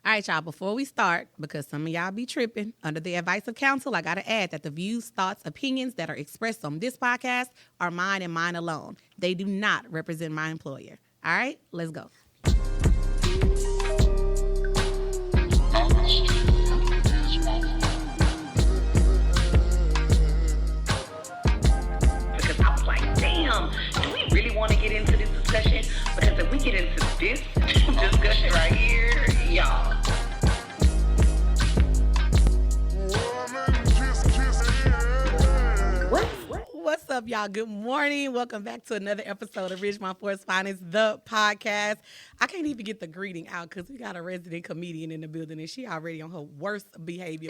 All right, y'all, before we start, because some of y'all be tripping, under the advice of counsel, I got to add that the views, thoughts, opinions that are expressed on this podcast are mine and mine alone. They do not represent my employer. All right, let's go. Because I was like, damn, do we really want to get into this discussion? Because if we get into this discussion right here, y'all. What's up, y'all? Good morning. Welcome back to another episode of Ridgemont Forest Finest, the podcast. I can't even get the greeting out because we got a resident comedian in the building and she already on her worst behavior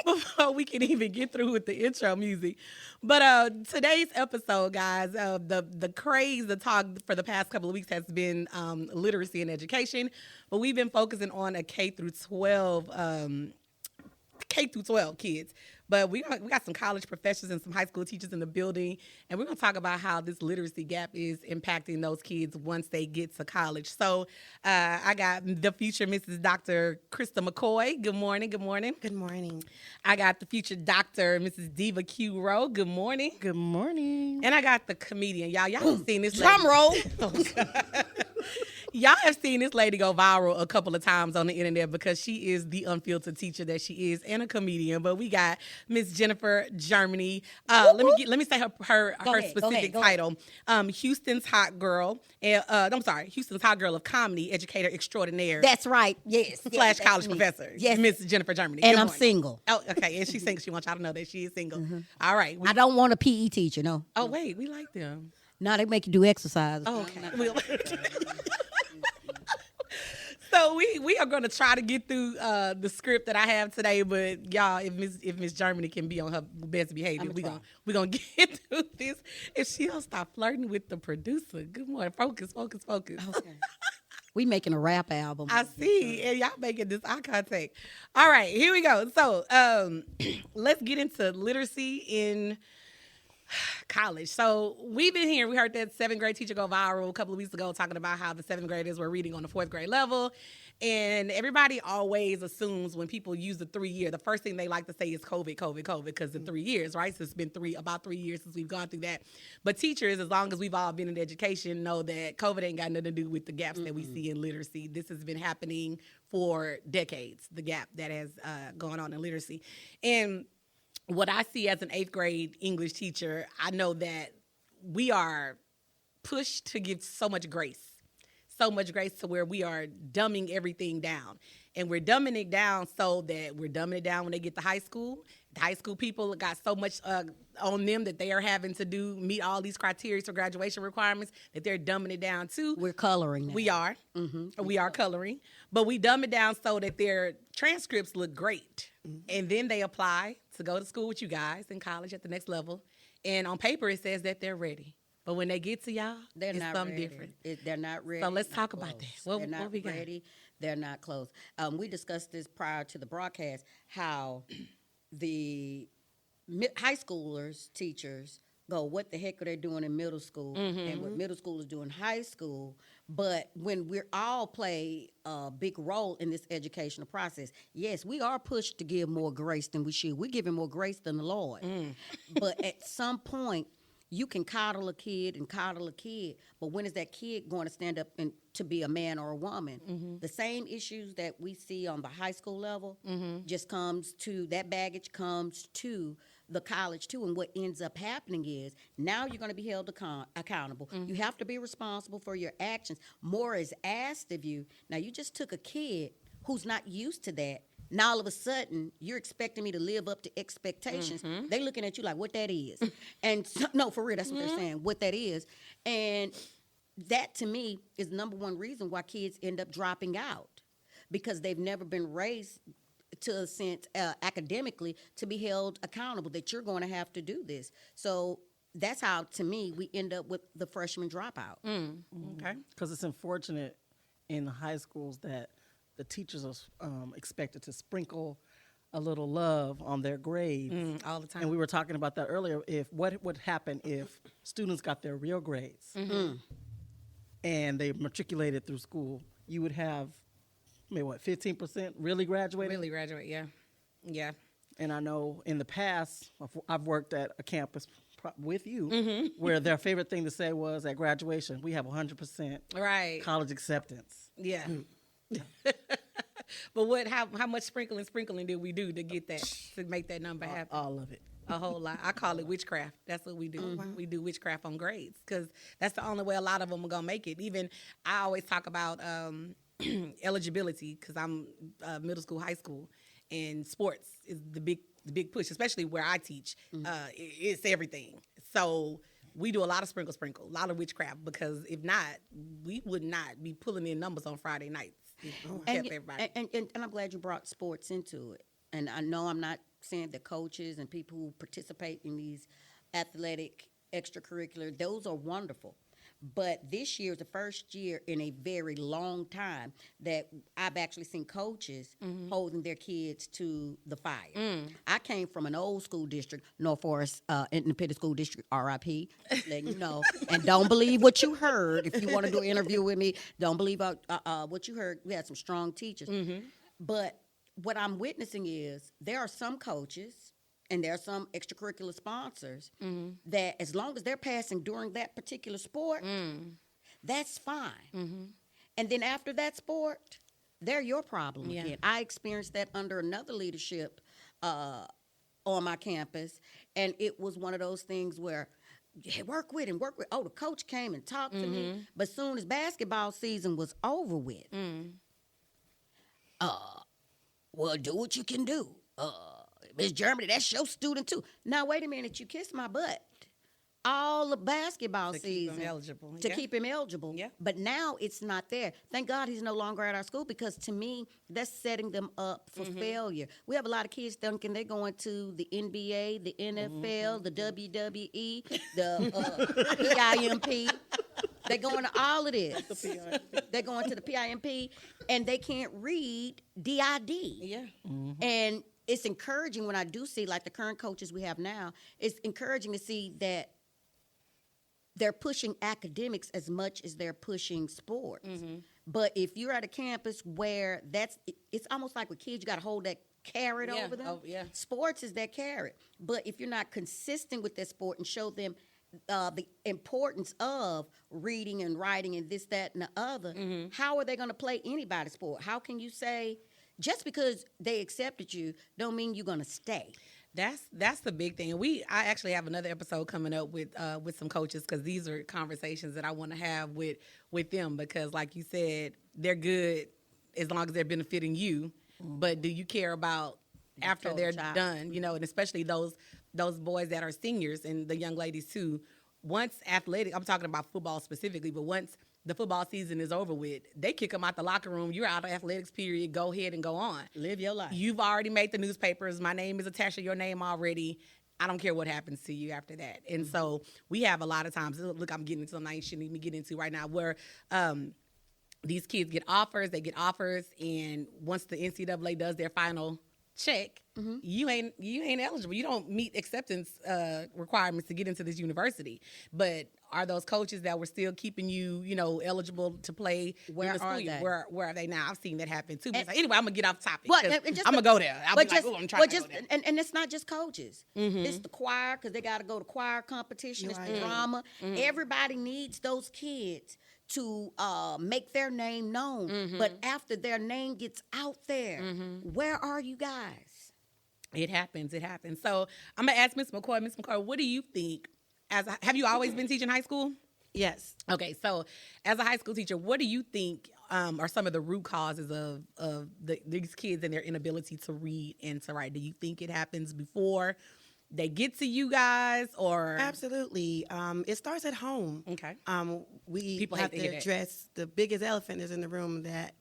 before we can even get through with the intro music. But today's episode, guys, the craze, the talk for the past couple of weeks has been literacy and education, but we've been focusing on a K through 12 kids. But we got some college professors and some high school teachers in the building, and we're going to talk about how this literacy gap is impacting those kids once they get to college. So I got the future Mrs. Dr. Krista McCoy. Good morning. Good morning. Good morning. I got the future Dr. Mrs. Diva Q. Rowe. Good morning. Good morning. And I got the comedian. Y'all have seen this Drum lady. roll. Y'all have seen this lady go viral a couple of times on the internet because she is the unfiltered teacher that she is and a comedian. But we got Miss Jennifer Germany. Let me say her specific title. Houston's Hot Girl. Houston's Hot Girl of Comedy, educator extraordinaire. That's right. Yes. Slash college professor. Yes. Miss Jennifer Germany. And Good I'm morning. single. Oh, okay. And she's single. She wants y'all to know that she is single. Mm-hmm. All right. I don't want a PE teacher, no. Oh, wait. We like them. No, they make you do exercise. Oh, okay. So we are going to try to get through the script that I have today, but y'all, if Miss Germany can be on her best behavior, we're gonna get through this. If she don't stop flirting with the producer, good morning. Focus. Okay. We making a rap album. I see, and y'all making this eye contact. All right, here we go. So let's get into literacy in college. So we've been here. We heard that 7th grade teacher go viral a couple of weeks ago talking about how the 7th graders were reading on the 4th grade level. And everybody always assumes when people use the 3 year, the first thing they like to say is COVID, because in 3 years, right? So it's been about 3 years since we've gone through that. But teachers, as long as we've all been in education, know that COVID ain't got nothing to do with the gaps that we see in literacy. This has been happening for decades, the gap that has gone on in literacy. And what I see as an 8th grade English teacher, I know that we are pushed to give so much grace to where we are dumbing everything down. And we're dumbing it down so that we're dumbing it down when they get to high school. The high school people got so much on them that they are having to meet all these criteria for graduation requirements that they're dumbing it down too. We're coloring now. We are. Mm-hmm. We are coloring. But we dumb it down so that their transcripts look great. Mm-hmm. And then they apply to go to school with you guys in college at the next level. And on paper, it says that they're ready. But when they get to y'all, it's something different. They're not ready. So let's talk about that. They're not ready. They're not close. We discussed this prior to the broadcast, how the high schoolers, teachers, go, what the heck are they doing in middle school? Mm-hmm. And what middle school is doing high school. But when we all play a big role in this educational process, yes, we are pushed to give more grace than we should. We're giving more grace than the Lord. But at some point, you can coddle a kid, but when is that kid going to stand up to be a man or a woman? Mm-hmm. The same issues that we see on the high school level just comes to, that baggage comes to the college too, and what ends up happening is now you're going to be held accountable. Mm-hmm. You have to be responsible for your actions. More is asked of you. Now, you just took a kid who's not used to that. Now, all of a sudden, you're expecting me to live up to expectations. Mm-hmm. They looking at you like, what that is. And so, no, for real, that's what they're saying, what that is. And that, to me, is the number one reason why kids end up dropping out, because they've never been raised to a sense academically to be held accountable, that you're going to have to do this. So that's how, to me, we end up with the freshman dropout. Okay. Because it's unfortunate in high schools that the teachers are expected to sprinkle a little love on their grades all the time. And we were talking about that earlier. What would happen if students got their real grades and they matriculated through school? You would have I mean, what, 15% really graduated? Really graduate, yeah. Yeah. And I know in the past, I've worked at a campus with you where their favorite thing to say was at graduation, we have 100% Right. college acceptance. Yeah. But how much sprinkling did we do to get that, to make that number happen? All of it. A whole lot. I call it witchcraft. That's what we do. We do witchcraft on grades because that's the only way a lot of them are gonna make it. Even I always talk about eligibility because I'm middle school, high school, and sports is the big push, especially where I teach. It's everything. So we do a lot of sprinkle, a lot of witchcraft because if not, we would not be pulling in numbers on Friday nights. And I'm glad you brought sports into it. And I know I'm not saying that coaches and people who participate in these athletic extracurricular, those are wonderful. But this year is the first year in a very long time that I've actually seen coaches holding their kids to the fire. I came from an old school district, North Forest Independent School District, RIP, letting you know. And don't believe what you heard. If you want to do an interview with me, don't believe what you heard. We had some strong teachers. But what I'm witnessing is there are some coaches and there are some extracurricular sponsors that as long as they're passing during that particular sport, that's fine. And then after that sport, they're your problem again. I experienced that under another leadership on my campus, and it was one of those things where work with. Oh, the coach came and talked to me, but soon as basketball season was over with, well, do what you can do. Miss Germany, that's your student too. Now, wait a minute, you kissed my butt all the basketball To season keep him eligible. to keep him eligible. Yeah. But now it's not there. Thank God he's no longer at our school because to me, that's setting them up for failure. We have a lot of kids thinking they're going to the NBA, the NFL, the WWE, the PIMP. They're going to all of this. They're going to the PIMP, and they can't read DID. Yeah. And it's encouraging when I do see, like the current coaches we have now, it's encouraging to see that they're pushing academics as much as they're pushing sports. But if you're at a campus where it's almost like with kids, you got to hold that carrot over them. Oh, yeah. Sports is that carrot. But if you're not consistent with that sport and show them the importance of reading and writing and this, that, and the other, how are they going to play anybody's sport? How can you say, just because they accepted you, don't mean you're going to stay? That's the big thing. I actually have another episode coming up with some coaches because these are conversations that I want to have with them because, like you said, they're good as long as they're benefiting you. But do you care about after they're done? You know, and especially those boys that are seniors and the young ladies too. Once athletic, I'm talking about football specifically, but once the football season is over with, they kick them out the locker room. You're out of athletics period. Go ahead and go on. Live your life. You've already made the newspapers. My name is attached to your name already. I don't care what happens to you after that. And so we have a lot of times, look, I'm getting into something I shouldn't even get into right now, where these kids get offers. They get offers, and once the NCAA does their final check, you ain't eligible. You don't meet acceptance requirements to get into this university. But are those coaches that were still keeping you, eligible to play? Where in the are school, they? Where are they now? I've seen that happen too. But anyway, I'm gonna get off topic. But 'cause and just I'm gonna go there. I'll be just, like, I'm trying to go there. And it's not just coaches. It's the choir because they got to go to choir competition. It's the drama. Everybody needs those kids to make their name known. But after their name gets out there, where are you guys? It happens. So I'm gonna ask Ms. McCoy. Ms. McCoy, what do you think? Have you always been teaching high school? Yes. Okay, so as a high school teacher, what do you think are some of the root causes of these kids and their inability to read and to write? Do you think it happens before they get to you guys, or? Absolutely. It starts at home. Okay. We People have hate to hear to that. address the biggest elephant is in the room, that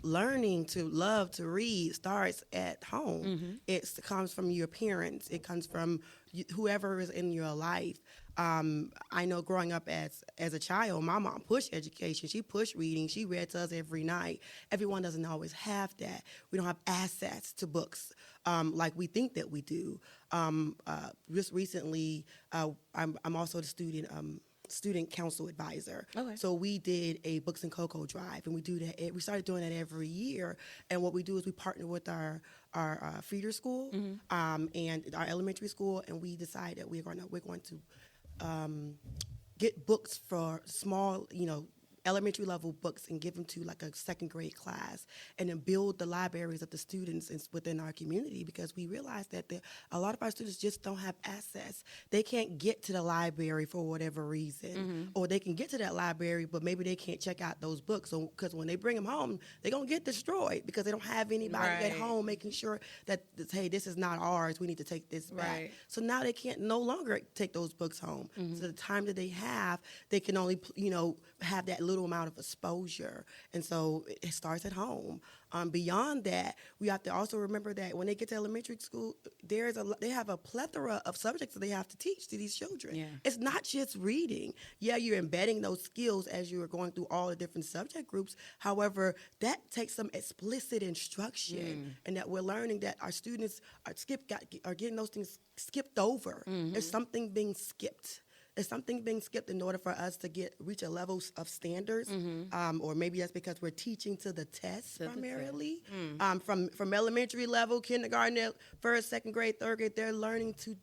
learning to love to read starts at home. It comes from your parents. It comes from whoever is in your life. I know growing up as a child, my mom pushed education. She pushed reading. She read to us every night. Everyone doesn't always have that. We don't have access to books like we think that we do. Just recently, I'm also the student student council advisor. Okay. So we did a Books and Cocoa drive, and we do that. We started doing that every year. And what we do is we partner with our feeder school and our elementary school, and we decide that we're going to get books for small, elementary level books and give them to like a second grade class, and then build the libraries of the students within our community, because we realize that a lot of our students just don't have access. They can't get to the library for whatever reason, or they can get to that library, but maybe they can't check out those books. So, because when they bring them home, they're going to get destroyed because they don't have anybody at home making sure that, hey, this is not ours. We need to take this back. Right. So now they can't no longer take those books home. So the time that they have, they can only, have that little amount of exposure. And so it starts at home. Beyond that, we have to also remember that when they get to elementary school, they have a plethora of subjects that they have to teach to these children. Yeah. It's not just reading. Yeah, you're embedding those skills as you're going through all the different subject groups. However, that takes some explicit instruction, and that we're learning that our students are getting those things skipped over. There's something being skipped. There's something being skipped in order for us to reach a level of standards, or maybe that's because we're teaching to the test primarily. From elementary level, kindergarten, first, second grade, third grade, they're learning to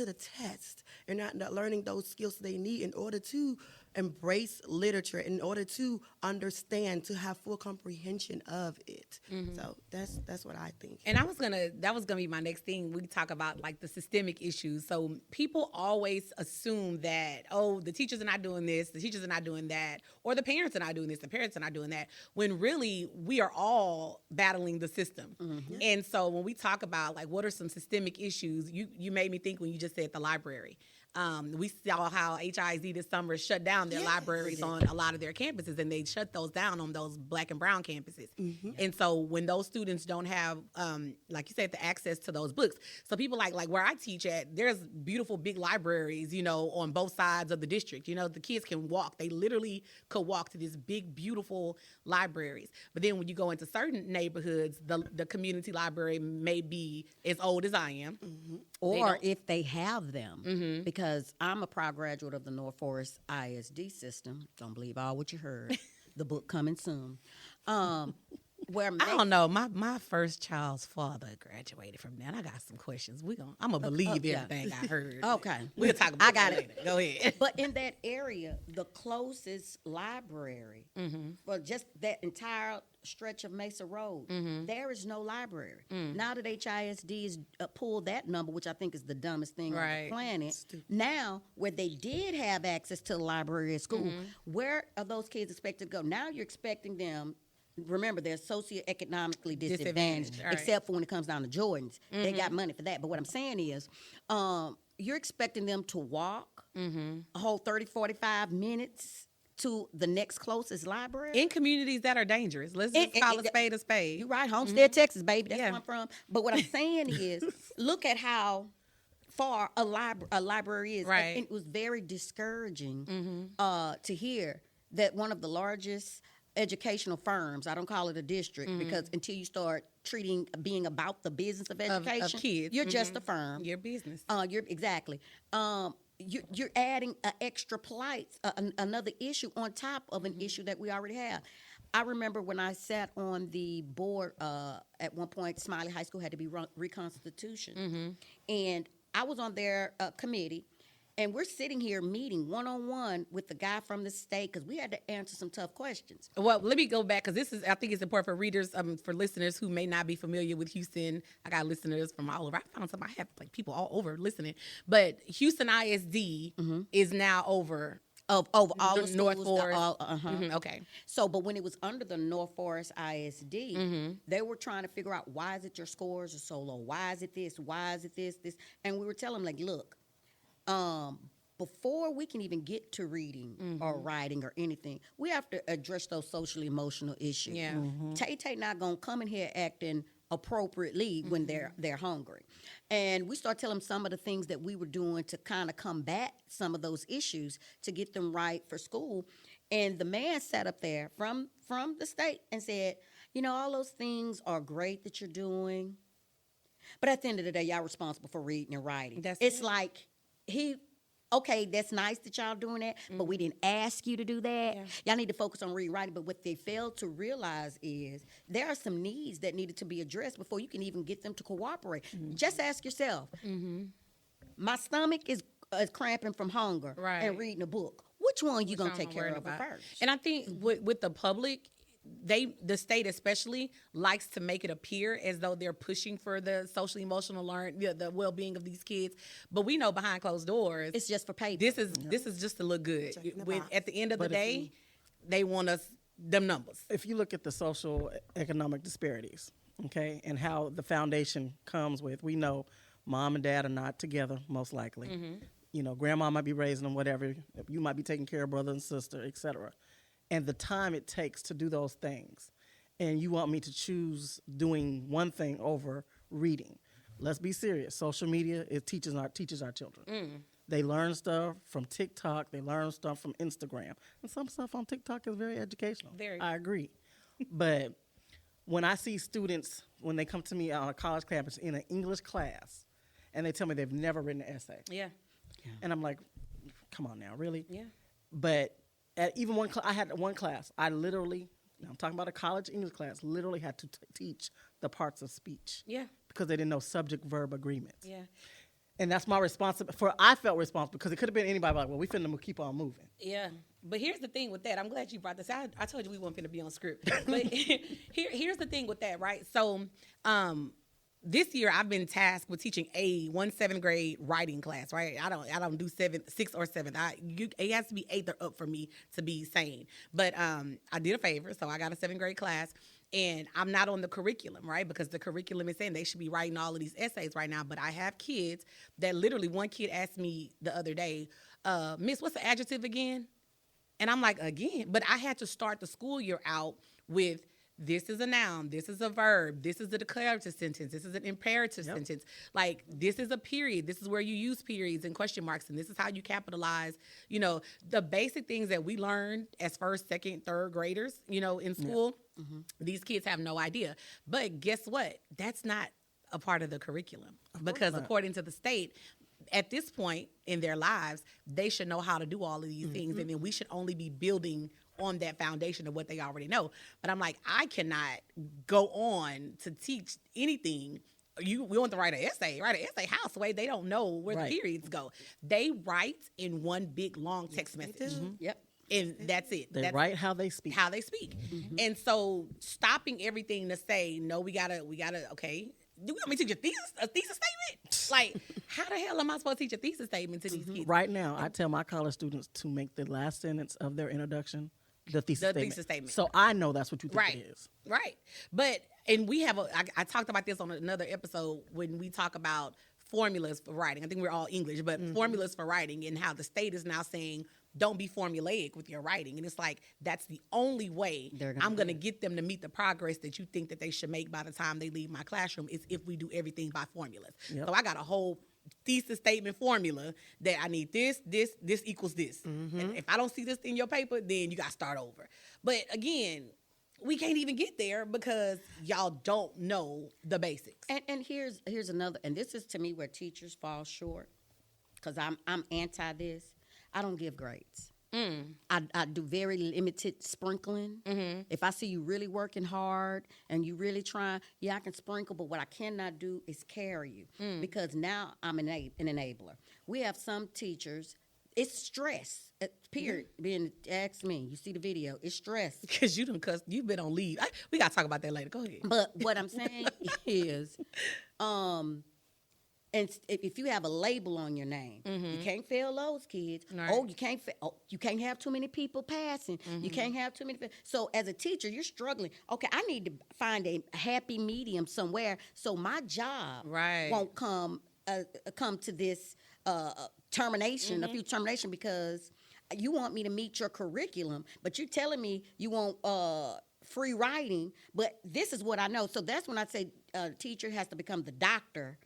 the test, and not learning those skills they need in order to embrace literature, in order to understand, to have full comprehension of it. So that's what I think. And that was gonna be my next thing. We talk about like the systemic issues. So people always assume that, oh, the teachers are not doing this, the teachers are not doing that, or the parents are not doing this, the parents are not doing that, when really we are all battling the system. And so when we talk about like what are some systemic issues, you made me think when you just said the library. We saw how HISD this summer shut down their libraries on a lot of their campuses, and they shut those down on those Black and brown campuses. And so when those students don't have, like you said, the access to those books, so people like where I teach at, there's beautiful big libraries, on both sides of the district. The kids can walk. They literally could walk to these big, beautiful libraries. But then when you go into certain neighborhoods, the community library may be as old as I am. Or if they have them, because I'm a proud graduate of the North Forest ISD system. Don't believe all what you heard. The book coming soon. Where I don't know. My first child's father graduated from there, and I got some questions. I'm gonna believe everything I heard. Okay. We'll talk about I got it later. Go ahead. But in that area, the closest library for just that entire stretch of Mesa Road, there is no library. Now that HISD has pulled that number, which I think is the dumbest thing on the planet, now where they did have access to the library at school, where are those kids expected to go? Now you're expecting them. Remember, they're socioeconomically disadvantaged, except for when it comes down to Jordans. They got money for that. But what I'm saying is, you're expecting them to walk a whole 30, 45 minutes to the next closest library. In communities that are dangerous. Let's just call a spade a spade. You're right. Homestead, Texas, baby. That's where I'm from. But what I'm saying is, look at how far a library is. Right. And it was very discouraging to hear that one of the largest educational firms, I don't call it a district, because until you start being about the business of education, of kids, you're just a firm. Your business. Exactly. You're adding an extra plight, another issue on top of an issue that we already have. I remember when I sat on the board at one point, Smiley High School had to be reconstitution, and I was on their committee. And we're sitting here meeting one-on-one with the guy from the state because we had to answer some tough questions. Well, let me go back because I think it's important for readers, for listeners who may not be familiar with Houston. I got listeners from all over. I found I have like people all over listening. But Houston ISD is now over of all the schools. North Forest. Okay. So, but when it was under the North Forest ISD, they were trying to figure out, why is it your scores are so low? Why is it this? Why is it this? And we were telling them, like, look, before we can even get to reading or writing or anything, we have to address those social emotional issues. Yeah. Tay not gonna come in here acting appropriately when they're hungry. And we start telling them some of the things that we were doing to kind of combat some of those issues to get them right for school. And the man sat up there from the state and said, all those things are great that you're doing, but at the end of the day, y'all responsible for reading and writing. It's like he okay, that's nice that y'all doing that, but we didn't ask you to do that. Yeah. Y'all need to focus on reading, writing. But what they failed to realize is there are some needs that needed to be addressed before you can even get them to cooperate. Just ask yourself, my stomach is cramping from hunger Right. and reading a book. Which one you Which going I'm to take care worried of about. first? And I think with the public, the state especially likes to make it appear as though they're pushing for the social emotional the well-being of these kids, but we know behind closed doors It's just for paper. this is just to look good. Checking the When box. at the end of But the if day, they want us them numbers. If you look at the social economic disparities, okay, and how the foundation comes with, we know mom and dad are not together, most likely. You know, grandma might be raising them, whatever. You might be taking care of brother and sister, etc. And the time it takes to do those things. And you want me to choose doing one thing over reading. Let's be serious. Social media, it teaches our children. They learn stuff from TikTok. They learn stuff from Instagram. And some stuff on TikTok is very educational. Very. I agree. But when I see students, when they come to me on a college campus in an English class, and they tell me they've never written an essay. Yeah. And I'm like, come on now, really? Yeah. But at even I had one class, I'm talking about a college English class, literally had to teach the parts of speech. Yeah. Because they didn't know subject-verb agreements. Yeah. And that's my responsibility. I felt responsible because it could have been anybody like, well, we finna keep on moving. Yeah, but here's the thing with that. I'm glad you brought this out. I told you we weren't going to be on script. But here's the thing with that, right? So this year I've been tasked with teaching one 7th grade writing class, right? I don't do 6 or 7th. It has to be 8th or up for me to be sane. But I did a favor, so I got a 7th grade class. And I'm not on the curriculum, right? Because the curriculum is saying they should be writing all of these essays right now. But I have kids that literally, one kid asked me the other day, Miss, what's the adjective again? And I'm like, again? But I had to start the school year out with, this is a noun, this is a verb, this is a declarative sentence, this is an imperative sentence. Like, this is a period, this is where you use periods and question marks, and this is how you capitalize, you know, the basic things that we learned as 1st, 2nd, 3rd graders, you know, in school. These kids have no idea. But guess what? That's not a part of the curriculum. Because according to the state, at this point in their lives, they should know how to do all of these things, and then we should only be building on that foundation of what they already know. But I'm like, I cannot go on to teach anything. We want to write an essay house way. They don't know where the periods go. They write in one big long text message. Yep. And that's it. They That's write how they speak. And so stopping everything to say, no, we gotta, okay, do we want me to teach a thesis statement? Like, how the hell am I supposed to teach a thesis statement to these kids? Right now, I tell my college students to make the last sentence of their introduction the thesis statement. So I know that's what you think it is. Right. But, and we have I talked about this on another episode when we talk about formulas for writing. I think we're all English, but formulas for writing, and how the state is now saying, don't be formulaic with your writing. And it's like, that's the only way I'm going to get them to meet the progress that you think that they should make by the time they leave my classroom, is if we do everything by formulas. So I got a whole thesis statement formula that I need this equals this. And if I don't see this in your paper, then you got to start over. But again, we can't even get there because y'all don't know the basics. And here's another, and this is to me where teachers fall short, because I'm anti this. I don't give grades. I do very limited sprinkling. If I see you really working hard and you really trying, I can sprinkle, but what I cannot do is carry you, because now I'm an enabler. We have some teachers, it's stress, period. Being asked me, you see the video, it's stress. Because you've been on leave. We got to talk about that later. Go ahead. But what I'm saying is, and if you have a label on your name, you can't fail those kids. Right. Oh, you can't have too many people passing. You can't have too many. So as a teacher, you're struggling. Okay, I need to find a happy medium somewhere, so my job won't come to this termination, a few termination, because you want me to meet your curriculum, but you're telling me you want free writing, but this is what I know. So that's when I say teacher has to become the doctor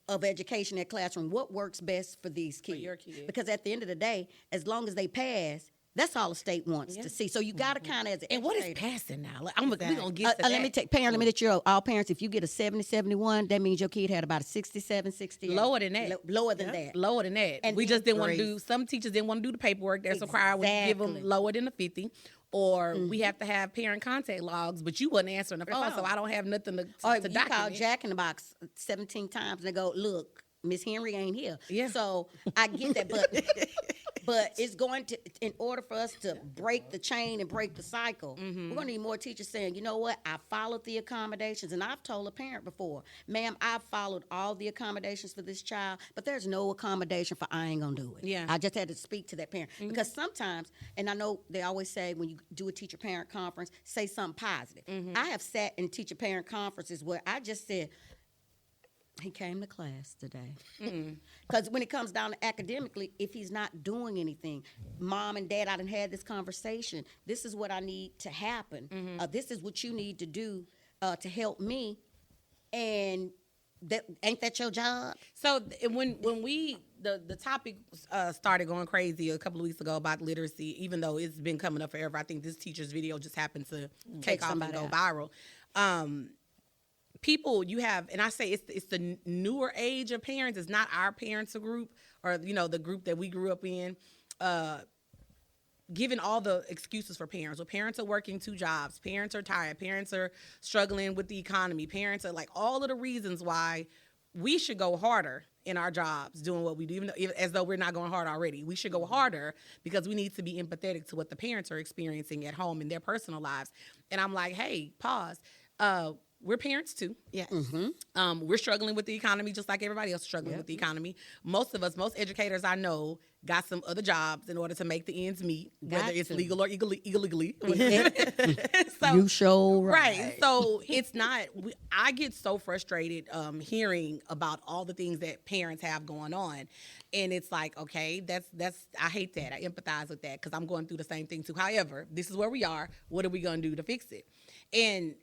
of education at classroom. What works best for these kids? For your kids. Because at the end of the day, as long as they pass, That's all the state wants to see. So you got to kind of, as an And what is educator- passing now? Like, we're going to get to let that. me take parent. Let me let you know, all parents. If you get a 70, 71, that means your kid had about a 67, 68. Lower than that. Lower than that. Lower than that. And we then just didn't want to grace. do, some teachers didn't want to do the paperwork that's required. We give them Exactly. lower than the 50. Or we have to have parent contact logs, but you wasn't answering the phone, so phone. I don't have nothing to Or to you call document. Jack in the Box 17 times and they go, look, Miss Henry ain't here. Yeah. So I get that, but it's going to, in order for us to break the chain and break the cycle, we're going to need more teachers saying, you know what, I followed the accommodations. And I've told a parent before, ma'am, I've followed all the accommodations for this child, but there's no accommodation for I ain't going to do it. Yeah. I just had to speak to that parent. Because sometimes, and I know they always say when you do a teacher-parent conference, say something positive. I have sat in teacher-parent conferences where I just said, he came to class today. Because when it comes down to academically, if he's not doing anything, mom and dad, I done had this conversation. This is what I need to happen. This is what you need to do to help me. And that ain't that your job? So when we the topic started going crazy a couple of weeks ago about literacy, even though it's been coming up forever, I think this teacher's video just happened to take off and somebody go out. viral. People you have, and I say it's the newer age of parents. It's not our parents group or the group that we grew up in. Giving all the excuses for parents. Well, parents are working 2 jobs. Parents are tired. Parents are struggling with the economy. Parents are like all of the reasons why we should go harder in our jobs doing what we do, even as though we're not going hard already. We should go harder because we need to be empathetic to what the parents are experiencing at home in their personal lives. And I'm like, hey, pause. We're parents too. Yes. We're struggling with the economy just like everybody else is struggling with the economy. Most of us, most educators I know, got some other jobs in order to make the ends meet, whether it's legal or illegally. So, You show right. So it's not. I get so frustrated hearing about all the things that parents have going on, and it's like, okay, that's. I hate that. I empathize with that because I'm going through the same thing too. However, this is where we are. What are we going to do to fix it? And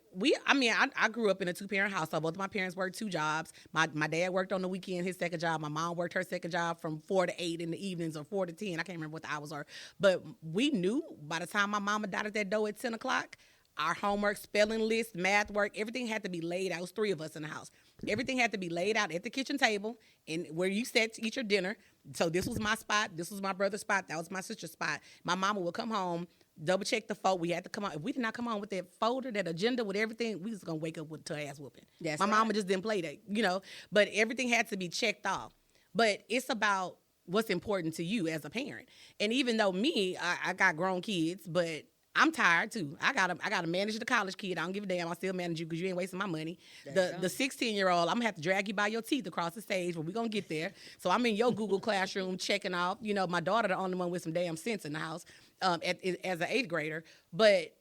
I grew up in a 2-parent household. Both of my parents worked 2 jobs. My dad worked on the weekend, his second job. My mom worked her second job from 4 to 8 in the evenings or 4 to 10. I can't remember what the hours are. But we knew by the time my mama died at that door at 10 o'clock, our homework, spelling list, math work, everything had to be laid out. It was 3 of us in the house. Everything had to be laid out at the kitchen table and where you sat to eat your dinner. So this was my spot. This was my brother's spot. That was my sister's spot. My mama would come home, double check the folder. We had to come on. If we did not come on with that folder, that agenda, with everything, we was gonna wake up with her ass whooping. That's my right. mama just didn't play that, But everything had to be checked off. But it's about what's important to you as a parent. And even though I got grown kids, but I'm tired too. I gotta manage the college kid. I don't give a damn. I still manage you because you ain't wasting my money. The 16-year-old, I'm gonna have to drag you by your teeth across the stage, but we're gonna get there. So I'm in your Google Classroom checking off. My daughter the only one with some damn sense in the house as an 8th grader. But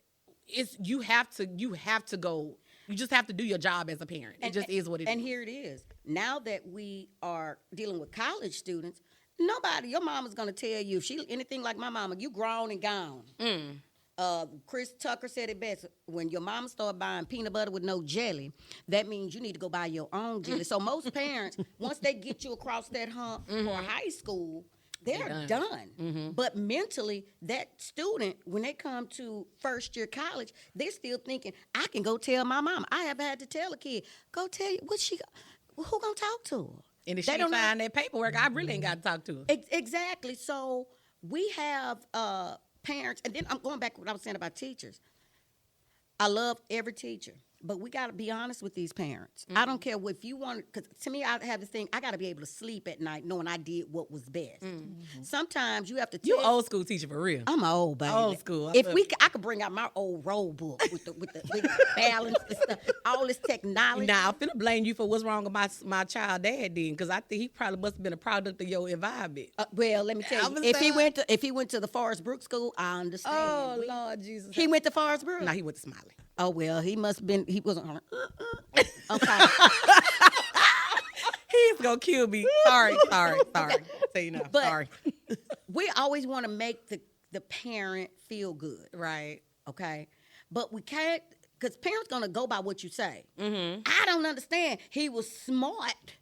you have to go. You just have to do your job as a parent. It just is what it is. And here it is. Now that we are dealing with college students, your mama's gonna tell you if she anything like my mama, you grown and gone. Chris Tucker said it best. When your mama start buying peanut butter with no jelly, that means you need to go buy your own jelly. So most parents, once they get you across that hump for high school, they're done. But mentally, that student, when they come to first year college, they're still thinking, I can go tell my mom. I have had to tell a kid, go tell you, who gonna talk to her? And if she don't find that paperwork, I really ain't got to talk to her. Exactly. So we have parents, and then I'm going back to what I was saying about teachers. I love every teacher, but we got to be honest with these parents. I don't care if you want, because to me, I have this thing, I got to be able to sleep at night knowing I did what was best. Sometimes you have to You tell. old school teacher for real. I'm old, baby. Old school. I If love I could bring out my old roll book with the balance and stuff, all this technology. Now, I'm finna blame you for what's wrong with my child dad then, because I think he probably must have been a product of your environment. Well, let me tell you, if he went to the Forest Brook School, I understand. Oh, Lord Jesus. He went to Forest Brook. No, he went to Smiley. Oh well, he must have been. He wasn't. Okay. He's gonna kill me. Sorry. Say no. But sorry. we always want to make the parent feel good, Right. okay? But we can't, because parents gonna go by what you say. I don't understand. He was smart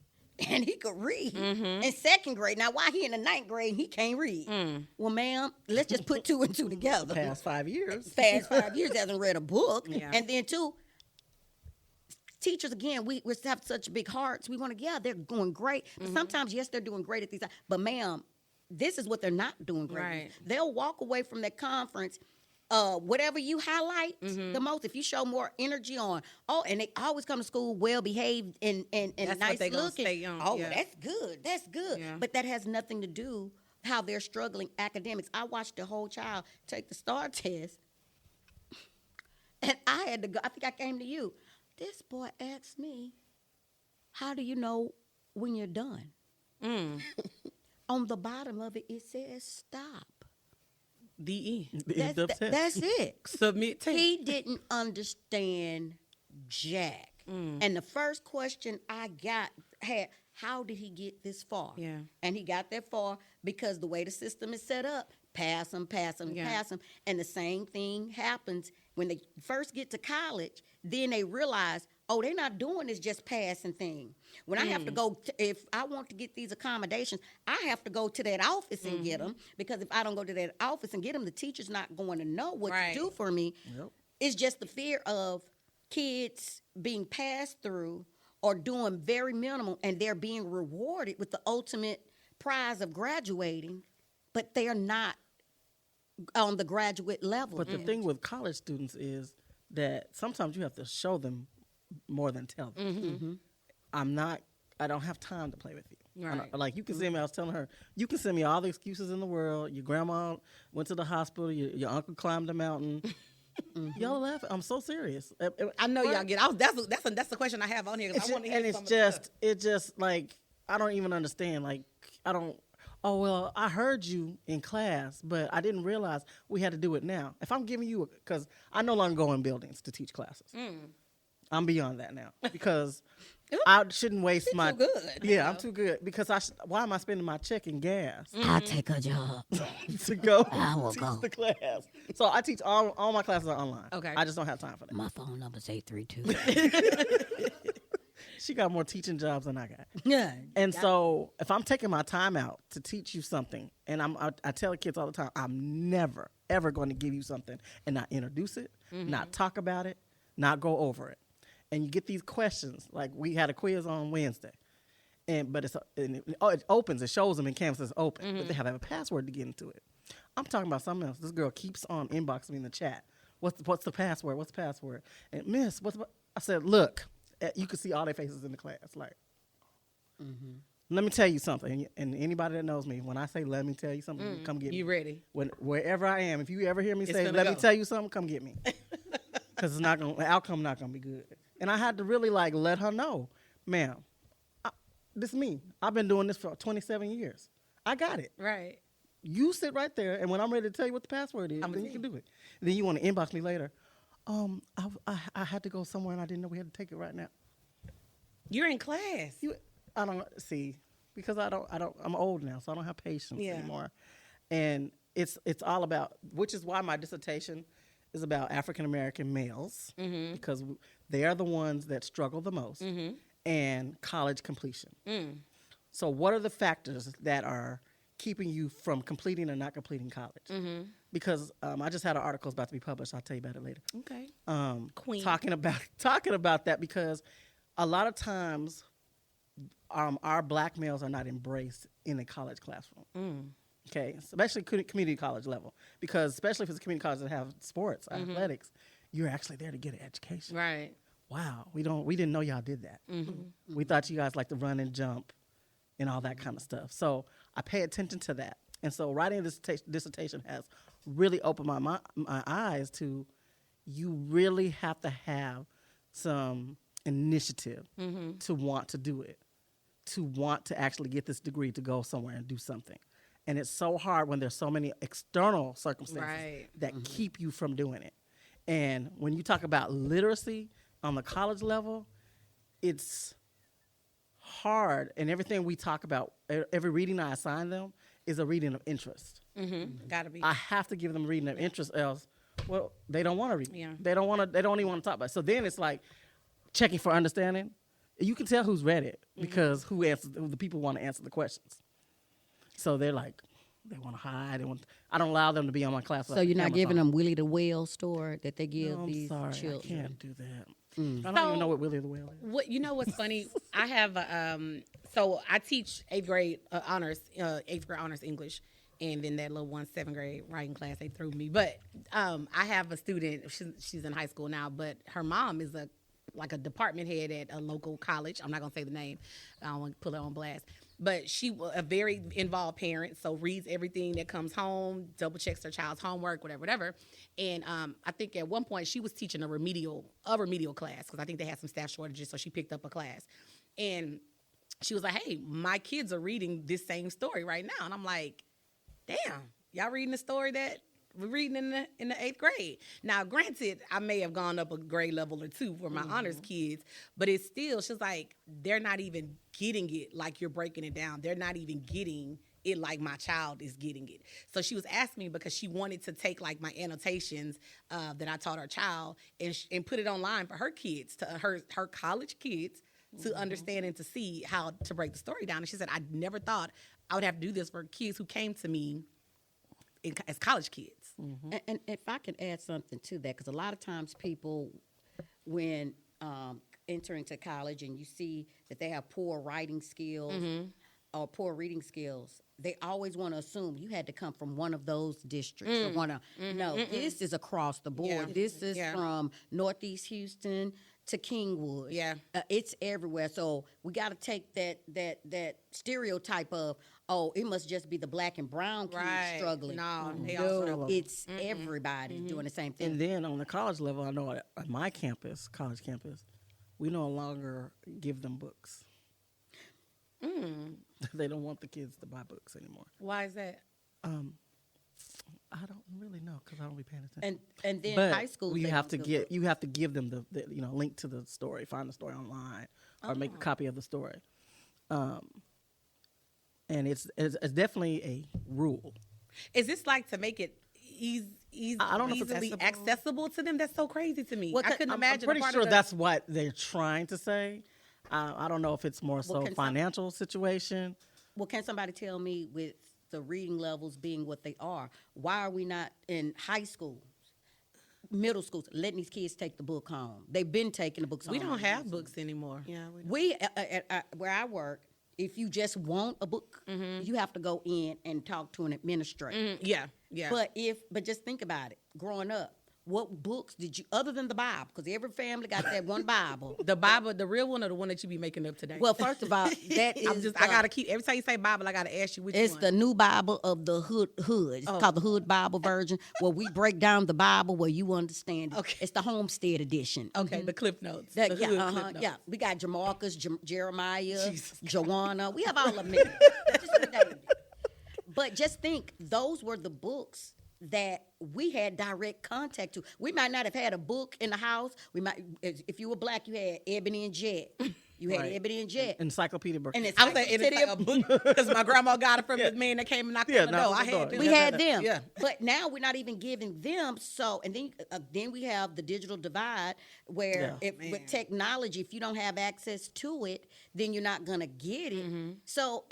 and he could read in second grade. Now, why he in the ninth grade and he can't read? Well, ma'am, let's just put 2 and 2 together. Past 5 years. Past 5 years, hasn't read a book. Yeah. And then, too, teachers, again, we have such big hearts. We want to, they're doing great. But sometimes, yes, they're doing great at these times. But, ma'am, this is what they're not doing great. Right. They'll walk away from that conference, whatever you highlight the most, if you show more energy on, and they always come to school well-behaved and That's nice what they gonna looking. stay on, Oh, yeah. that's good. That's good. Yeah. But that has nothing to do how they're struggling academics. I watched the whole child take the STAR test, and I had to go. I think I came to you. This boy asked me, how do you know when you're done? On the bottom of it, it says stop. DE. That's it. Submit tape. He didn't understand jack. And the first question I had, how did he get this far? Yeah. And he got that far because the way the system is set up, pass them. And the same thing happens when they first get to college. Then they realize, oh, they're not doing this just passing thing. When I have to go, if I want to get these accommodations, I have to go to that office and get them. Because if I don't go to that office and get them, the teacher's not going to know what Right. to do for me. Yep. It's just the fear of kids being passed through or doing very minimal, and they're being rewarded with the ultimate prize of graduating, but they're not on the graduate level. But the thing with college students is that sometimes you have to show them more than tell them. I don't have time to play with you. Right. Like you can send me, I was telling her, you can send me all the excuses in the world. Your grandma went to the hospital, your uncle climbed the mountain. Y'all are laughing. I'm so serious. I know y'all get. That's the question I have on here. 'Cause I want to hear and some of the stuff. it's just like, I don't even understand. Like, I don't, oh, well, I heard you in class, but I didn't realize we had to do it now. If I'm giving you, because I no longer go in buildings to teach classes. I'm beyond that now because I shouldn't waste my. too good. Yeah, I'm too good because why am I spending my check in gas I'll take a job. to go I will teach go. the class? So I teach all my classes are online. Okay. I just don't have time for that. My phone number's 832. She got more teaching jobs than I got. Yeah. And so if I'm taking my time out to teach you something, and I tell the kids all the time, I'm never, ever going to give you something and not introduce it, not talk about it, not go over it. And you get these questions, like we had a quiz on Wednesday, but it opens, it shows them in Canvas it's open, but they have to have a password to get into it. I'm talking about something else. This girl keeps on inboxing me in the chat. What's the password? What's the password? And Miss, I said, look, you can see all their faces in the class. Like, let me tell you something. And anybody that knows me, when I say let me tell you something, come get me. You ready? Wherever I am, if you ever hear me It's say gonna let me go. tell you something, come get me. Because the outcome not gonna be good. And I had to really like let her know, ma'am, this is me. I've been doing this for 27 years. I got it. Right. You sit right there, and when I'm ready to tell you what the password is, then you can do it. Then you want to inbox me later. I had to go somewhere and I didn't know we had to take it right now. You're in class. I don't see because I'm old now, so I don't have patience Yeah. anymore. And it's all about, which is why my dissertation is about African American males because they are the ones that struggle the most and college completion. So what are the factors that are keeping you from completing or not completing college? Because I just had an article about to be published. I'll tell you about it later. Okay. Queen. Talking about that because a lot of times our black males are not embraced in a college classroom. Okay, especially community college level, because especially if it's a community college that have sports, athletics, you're actually there to get an education. Right. Wow, we didn't know y'all did that. We thought you guys like to run and jump and all that kind of stuff. So I pay attention to that, and so writing this dissertation has really opened my eyes to you really have to have some initiative to want to do it, to want to actually get this degree to go somewhere and do something. And it's so hard when there's so many external circumstances that keep you from doing it. And when you talk about literacy on the college level, it's hard. And everything we talk about, every reading I assign them is a reading of interest. Gotta be. I have to give them a reading of interest, else, well, they don't want to read. Yeah. They don't even want to talk about it. So then it's like checking for understanding. You can tell who's read it because who the people want to answer the questions. So they're like, they want to hide. I don't allow them to be on my class. So you're not giving them Willie the Whale story that they give No, I'm these sorry, children? I can't do that. I don't even know what Willie the Whale is. What you know? What's funny? I have so I teach 8th grade honors English, and then that little 7th grade writing class they threw me. But I have a student. She's in high school now, but her mom is like a department head at a local college. I'm not gonna say the name. I don't want to put her on blast. But she a very involved parent, so reads everything that comes home, double checks her child's homework, whatever. And I think at one point she was teaching a remedial class because I think they had some staff shortages, so she picked up a class. And she was like, "Hey, my kids are reading this same story right now," and I'm like, "Damn, y'all reading the story that we're reading in the 8th grade." Now, granted, I may have gone up a grade level or two for my honors kids, but it's still, she's like, they're not even getting it like you're breaking it down. They're not even getting it like my child is getting it. So she was asking me because she wanted to take like my annotations that I taught her child and put it online for her kids, to her college kids, to understand and to see how to break the story down. And she said, I never thought I would have to do this for kids who came to me as college kids. And if I can add something to that, because a lot of times people, when entering to college and you see that they have poor writing skills or poor reading skills, they always want to assume you had to come from one of those districts. Or want to, no, this is across the board. Yeah. This is from Northeast Houston to Kingwood. Yeah. It's everywhere. So we got to take that stereotype of, oh, it must just be the black and brown kids struggling. No, they all struggle. It's everybody doing the same thing. And then on the college level, I know at my campus, college campus, we no longer give them books. They don't want the kids to buy books anymore. Why is that? I don't really know because I don't be paying attention. And then But high school, you they have want to the get book. you have to give them the link to the story, find the story online, or make a copy of the story. And it's definitely a rule. Is this like to make it easily I don't know if it's accessible to them? That's so crazy to me. Well, I couldn't imagine. I'm pretty a part sure of the- that's what they're trying to say. I don't know if it's more so can financial situation. Well, can somebody tell me, with the reading levels being what they are, why are we not in high schools, middle schools, letting these kids take the book home? They've been taking the books home. We don't have books anymore. Yeah, We, where I work, if you just want a book, you have to go in and talk to an administrator. Yeah. But just think about it. Growing up, what books did you, other than the Bible, because every family got that one Bible. The Bible, the real one, or the one that you be making up today? Well, first of all, that is I gotta keep, every time you say Bible, I gotta ask you which it's one. the new Bible of the hood. It's called the Hood Bible version, where we break down the Bible where you understand it. Okay. It's the Homestead edition. Okay, the Cliff Notes. That, the yeah, hood Cliff Notes. yeah. We got Jamarcus, Jeremiah, Jesus. Joanna. We have all of them. Just rename it. But just think, those were the books that we had direct contact to. We might not have had a book in the house. We might, if you were black, you had Ebony and Jet. You had Right. Ebony and Jet. Encyclopedia book. And it's I was saying it's like a book because my grandma got it from the man that came and knocked on the door. I had We them. had them, Yeah. but now we're not even giving them. So, and then we have the digital divide, where with technology, if you don't have access to it, then you're not gonna get it. So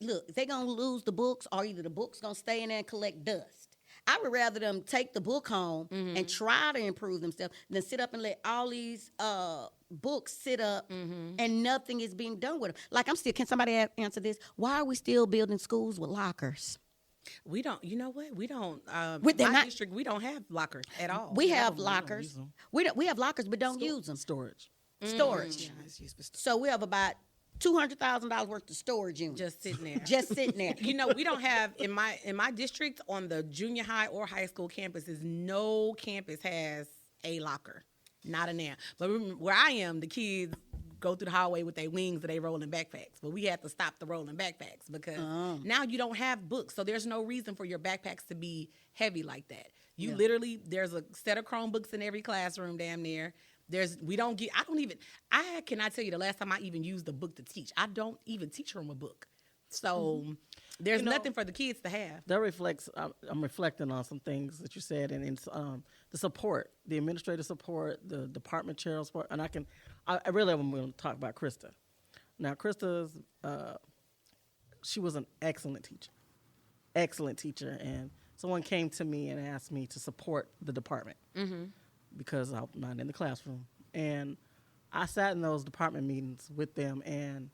look, they're gonna lose the books, or either the books gonna stay in there and collect dust. I would rather them take the book home and try to improve themselves than sit up and let all these books sit up and nothing is being done with them. Like, can somebody answer this? Why are we still building schools with lockers? We don't. You know what? We don't. They're My not- district, we don't have lockers at all. We have don't lockers. use 'em. We have lockers, but don't use them. Storage. Storage. Yeah, it's used for So we have about $200,000 worth of storage units. just sitting there. Just sitting there. You know, we don't have in my district on the junior high or high school campuses. No campus has a locker, not in there. But where I am, the kids go through the hallway with their wings or they rolling backpacks. But we had to stop the rolling backpacks because now you don't have books, so there's no reason for your backpacks to be heavy like that. You literally, there's a set of Chromebooks in every classroom, damn near. I cannot tell you the last time I even used a book to teach. I don't even teach from a book. So There's nothing for the kids to have. That reflects. I'm reflecting on some things that you said, and it's the support, the administrative support, the department chair support, and I really am going to talk about Krista. Now, Krista's she was an excellent teacher, and someone came to me and asked me to support the department because I'm not in the classroom, and I sat in those department meetings with them, and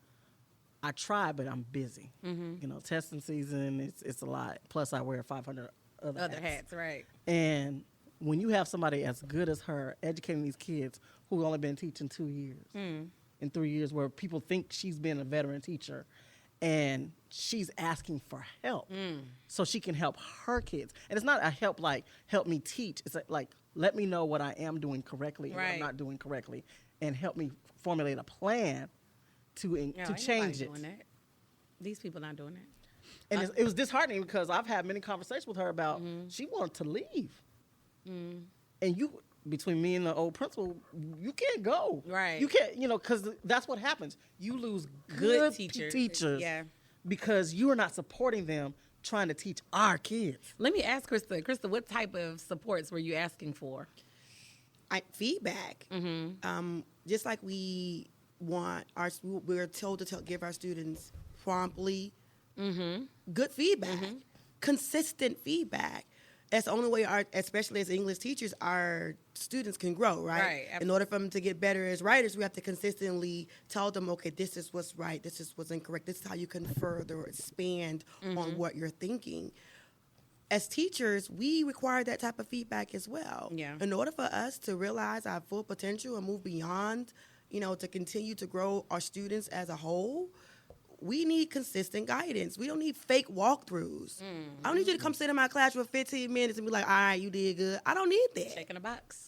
I try, but I'm busy. You know, testing season, it's a lot. Plus, I wear 500 other hats. Right. And when you have somebody as good as her educating these kids who only been teaching 2 years and 3 years, where people think she's been a veteran teacher, and she's asking for help so she can help her kids. And it's not a help like, help me teach. It's like let me know what I am doing correctly and what I'm not doing correctly, and help me formulate a plan to change it. Doing that. These people not doing that. And it was disheartening because I've had many conversations with her about she wanted to leave. And you, between me and the old principal, you can't go. Right. You can't, because that's what happens. You lose good teachers because you are not supporting them trying to teach our kids. Let me ask Krista. Krista, what type of supports were you asking for? Feedback. Just like we're told to give our students promptly good feedback, consistent feedback. That's the only way, especially as English teachers, our students can grow, right? In order for them to get better as writers, we have to consistently tell them, okay, this is what's right, this is what's incorrect, this is how you can further expand on what you're thinking. As teachers, we require that type of feedback as well. Yeah. In order for us to realize our full potential and move beyond, to continue to grow our students as a whole, we need consistent guidance. We don't need fake walkthroughs. I don't need you to come sit in my class for 15 minutes and be like, all right, you did good. I don't need that. Checking a box.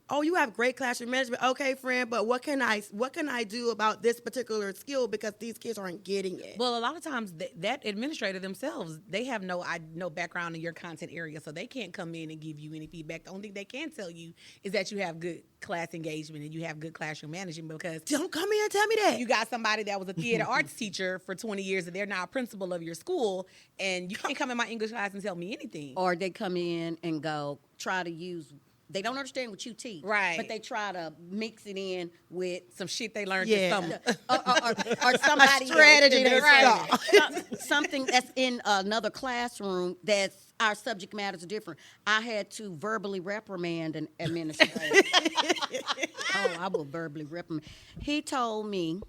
Oh, you have great classroom management. Okay, friend, but what can I do about this particular skill because these kids aren't getting it? Well, a lot of times that administrator themselves, they have no background in your content area, so they can't come in and give you any feedback. The only thing they can tell you is that you have good class engagement and you have good classroom management, because don't come in and tell me that. You got somebody that was a theater arts teacher for 20 years and they're now a principal of your school, and you can't come in my English class and tell me anything. Or they come in and try to use. They don't understand what you teach, right? But they try to mix it in with some shit they learned in summer, or somebody strategy they saw. Something that's in another classroom that's our subject matters are different. I had to verbally reprimand an administrator. I will verbally reprimand. He told me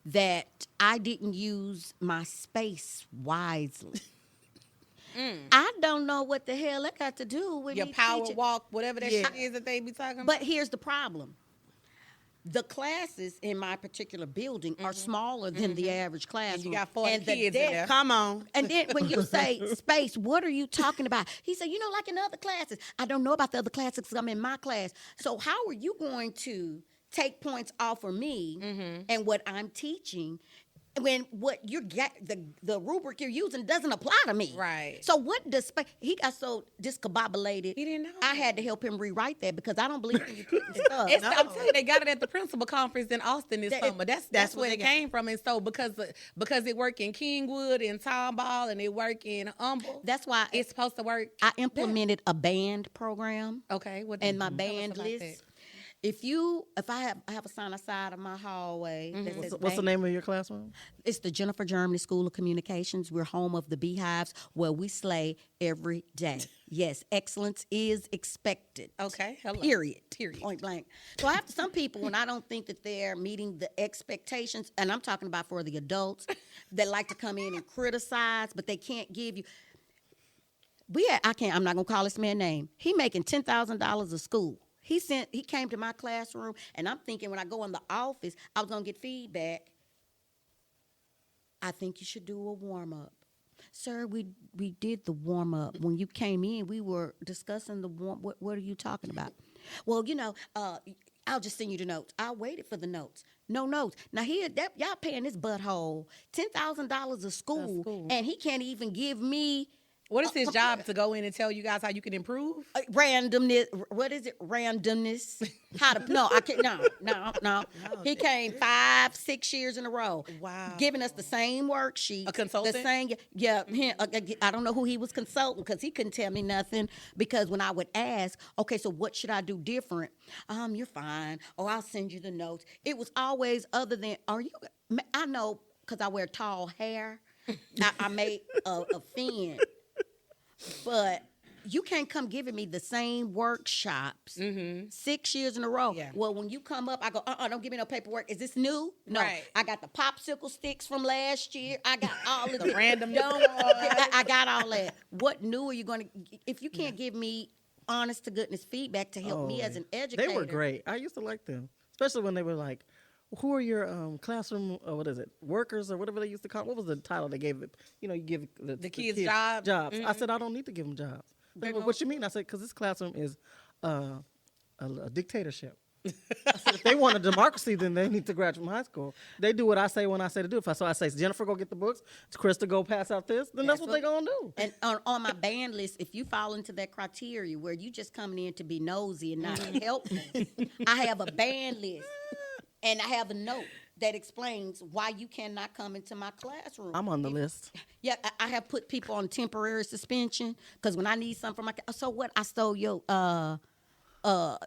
that I didn't use my space wisely. I don't know what the hell that got to do with your me power teaching. walk, whatever that shit is that they be talking about. But here's the problem. The classes in my particular building are smaller than the average classroom. And you got 40 kids in there. Come on. And then when you say space, what are you talking about? He said, like in other classes. I don't know about the other classes because I'm in my class. So how are you going to take points off of me and what I'm teaching when what you're the rubric you're using doesn't apply to me? Right. So what does he got so discombobulated? He didn't know. I had to help him rewrite that because I don't believe in you putting stuff. I'm telling you, they got it at the principal conference in Austin this summer. That's where it came from. And so because it worked in Kingwood and Tomball and it worked in Humble, that's why it's supposed to work. I implemented a band program. Okay. And my band list. If I have a sign outside of my hallway that says What's the name of your classroom? It's the Jennifer Germany School of Communications. We're home of the Beehives, where we slay every day. Yes, excellence is expected. Okay. Hello. Period. Point blank. So I have some people, when I don't think that they're meeting the expectations, and I'm talking about for the adults that like to come in and criticize, but they can't give you. I'm not gonna call this man's name. He making $10,000 a school. He came to my classroom, and I'm thinking when I go in the office, I was going to get feedback. I think you should do a warm-up. Sir, we did the warm-up. When you came in, we were discussing the warm. What are you talking about? Well, I'll just send you the notes. I waited for the notes. No notes. Now, y'all paying this butthole $10,000 a school, and he can't even give me What is his job, to go in and tell you guys how you can improve? Randomness. What is it? Randomness. How to? No, I can't. No. He came 5-6 years in a row. Wow. Giving us the same worksheet. A consultant? The same. Yeah. I don't know who he was consulting because he couldn't tell me nothing. Because when I would ask, okay, so what should I do different? You're fine. Oh, I'll send you the notes. It was always other than. I know because I wear tall hair. I made a fin. But you can't come giving me the same workshops 6 years in a row. Yeah. Well, when you come up, I go, don't give me no paperwork. Is this new? No. Right. I got the popsicle sticks from last year. I got all of the random. I got all that. What new are you going to? If you can't give me honest to goodness feedback to help me as an educator, They were great. I used to like them, especially when they were like, who are your classroom, workers or whatever they used to call it? What was the title they gave it? You know, you give the kids jobs. Jobs. I said, I don't need to give them jobs. They go, what you mean? I said, because this classroom is a dictatorship. I said, if they want a democracy, then they need to graduate from high school. They do what I say when I say to do it. So I say, Jennifer, go get the books. It's Krista, go pass out this. Then that's what they're going to do. And on my band list, if you fall into that criteria where you just coming in to be nosy and not helpful, I have a band list. And I have a note that explains why you cannot come into my classroom. I'm on the list. Yeah, I have put people on temporary suspension because when I need something from so what? I stole your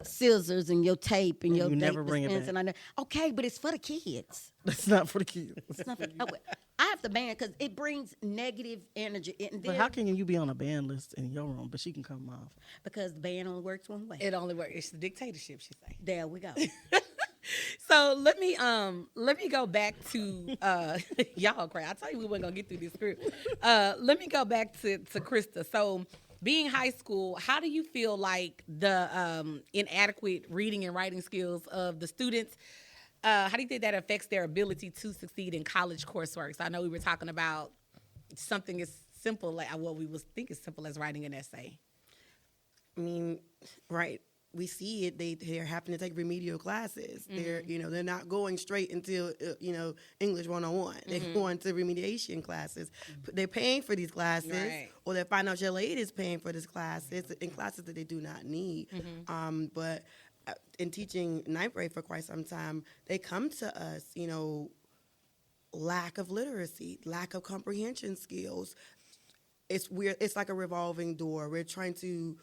scissors and your tape and your you never date bring it dispense back. and okay, but it's for the kids. It's not for the kids. It's not for, I have to ban because it brings negative energy. And But how can you be on a ban list in your room, but she can come off? Because the ban only works one way. It only works. It's the dictatorship, she say. There we go. So let me go back to y'all cry. I tell you we weren't gonna get through this script. Let me go back to Krista. So being high school, how do you feel like the inadequate reading and writing skills of the students? How do you think that affects their ability to succeed in college coursework? So I know we were talking about something as simple like what we was think as simple as writing an essay. I mean, right. We see it. They're having to take remedial classes. They're not going straight into English 101. They're going to remediation classes. They're paying for these classes, Right. or their financial aid is paying for these classes in classes that they do not need. But in teaching ninth grade for quite some time, they come to us, lack of literacy, lack of comprehension skills. It's weird. It's like a revolving door. We're trying to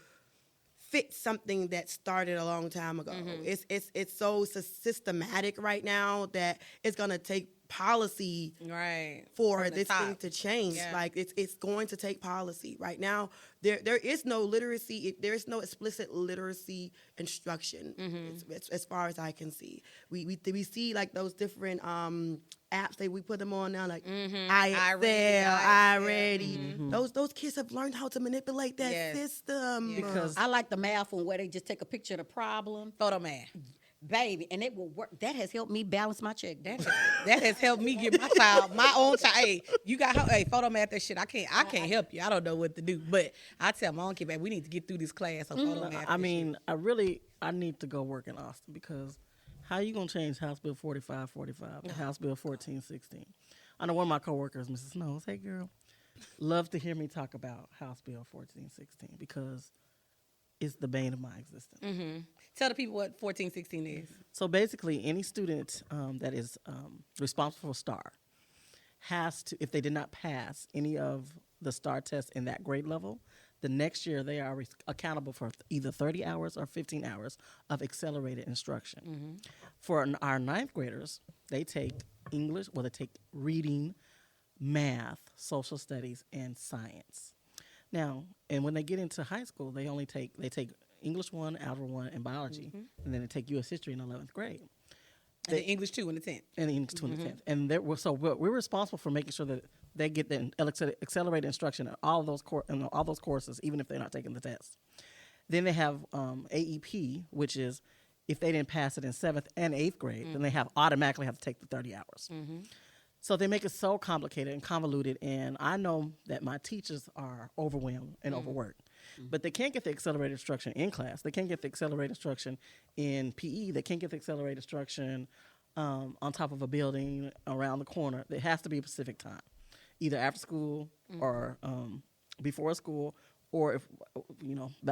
fix something that started a long time ago. It's so systematic right now that it's gonna take policy Right. for From the this top. thing to change. Yeah. Like it's going to take policy. Right now, there is no literacy. There is no explicit literacy instruction as far as I can see. We see like those different apps that we put them on now, like I ready. Those kids have learned how to manipulate that Yes. system. Because I like the math one where they just take a picture of the problem, Photo math. baby, and it will work. That has helped me balance my check. That has helped me get my own child. Hey, you got photo math that shit. I can't help you. I don't know what to do. But I tell my own kid, baby, we need to get through this class of photo math. I mean, I need to go work in Austin because how you going to change House Bill 4545 to House Bill 1416? I know one of my coworkers, Mrs. Snows, hey girl, loves to hear me talk about House Bill 1416 because it's the bane of my existence. Tell the people what 1416 is. So basically, any student that is responsible for STAR has to, if they did not pass any of the STAR tests in that grade level, the next year they are accountable for either 30 hours or 15 hours of accelerated instruction. For our ninth graders, they take English, they take reading, math, social studies, and science. Now, and when they get into high school, they take English 1, Algebra 1, and biology, and then they take U.S. history in 11th grade. And the English 2 in the 10th. And the English 2 in the 10th. And we're responsible for making sure that they get the accelerated instruction in all those courses, even if they're not taking the test. Then they have AEP, which is if they didn't pass it in 7th and 8th grade, then they automatically have to take the 30 hours. So they make it so complicated and convoluted, and I know that my teachers are overwhelmed and overworked. But they can't get the accelerated instruction in class. They can't get the accelerated instruction in PE. They can't get the accelerated instruction on top of a building around the corner. It has to be a specific time, either after school or before school, or if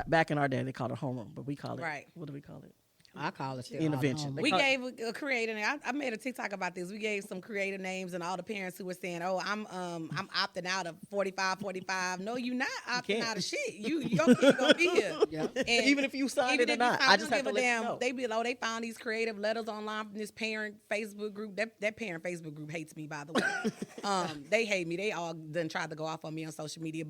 back in our day they called it homeroom, but we call it Right. What do we call it? I call it still Intervention. They We call it- gave a creative name. I made a TikTok about this. We gave some creative names, and all the parents who were saying, "Oh, I'm opting out of 45. No, you not opting can't. out of shit. Your kid gonna be here. Yeah. And Even if you signed even it or if you not, signed, I just don't have to give a let you damn. know. They be like, oh, they found these creative letters online from this parent Facebook group. That parent Facebook group hates me, by the way. They hate me. They all done tried to go off on me on social media.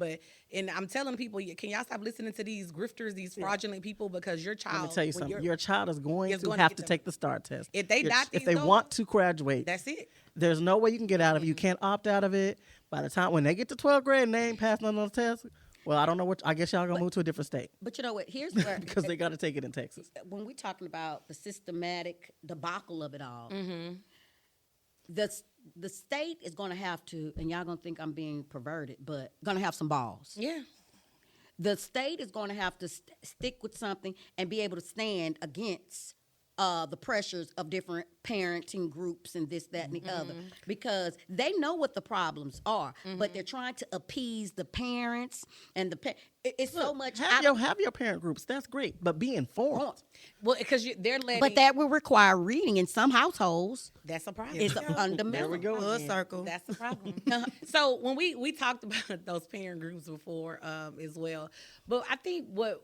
And I'm telling people, can y'all stop listening to these grifters, these fraudulent people, because your child. Let me tell you when something. you're- Your child is going is to going to have get to them. take the STAR test. If they dot if these they doors, want to graduate, That's it. there's no way you can get out of it. You can't opt out of it. By the time when they get to 12th grade and they ain't passed none of those tests, well, I don't know what. I guess y'all gonna move to a different state But you know what? Here's where because they got to take it in Texas. when we're talking about the systematic debacle of it all, Mm-hmm. the state is going to have to, and y'all going to think I'm being perverted, but going to have some balls. Yeah. The state is going to have to stick with something and be able to stand against the pressures of different parenting groups and this, that, and the other, because they know what the problems are, but they're trying to appease the parents and it's so much. Have your parent groups. That's great, but be informed. Well, because they're letting. But that will require reading in some households. That's a problem. It's fundamental. There we go. Full again. circle. That's the problem. So when we talked about those parent groups before as well, but I think what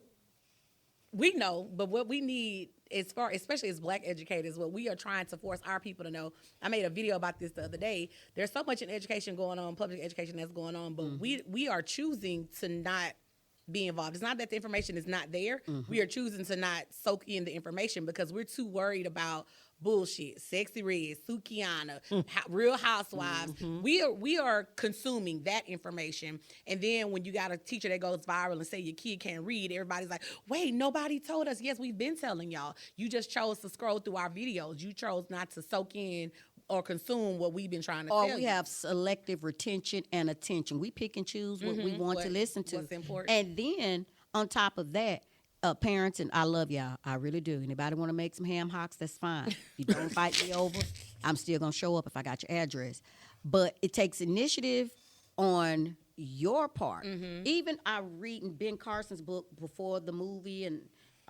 we know, but what we need especially as Black educators, what we are trying to force our people to know. I made a video about this the other day. There's so much in education going on, public education that's going on, but we are choosing to not be involved. It's not that the information is not there. We are choosing to not soak in the information because we're too worried about bullshit, Sexy Red, Sukiana, Real Housewives. We are consuming that information, and then when you got a teacher that goes viral and say your kid can't read, everybody's like, wait, nobody told us. Yes, we've been telling y'all. You just chose to scroll through our videos. You chose not to soak in or consume what we've been trying to tell you. Or we have selective retention and attention. We pick and choose what we want to listen to. What's important. And then on top of that, parents, and I love y'all, I really do. Anybody want to make some ham hocks, that's fine. You don't fight me over, I'm still going to show up if I got your address. But it takes initiative on your part. Even I reading Ben Carson's book before the movie, and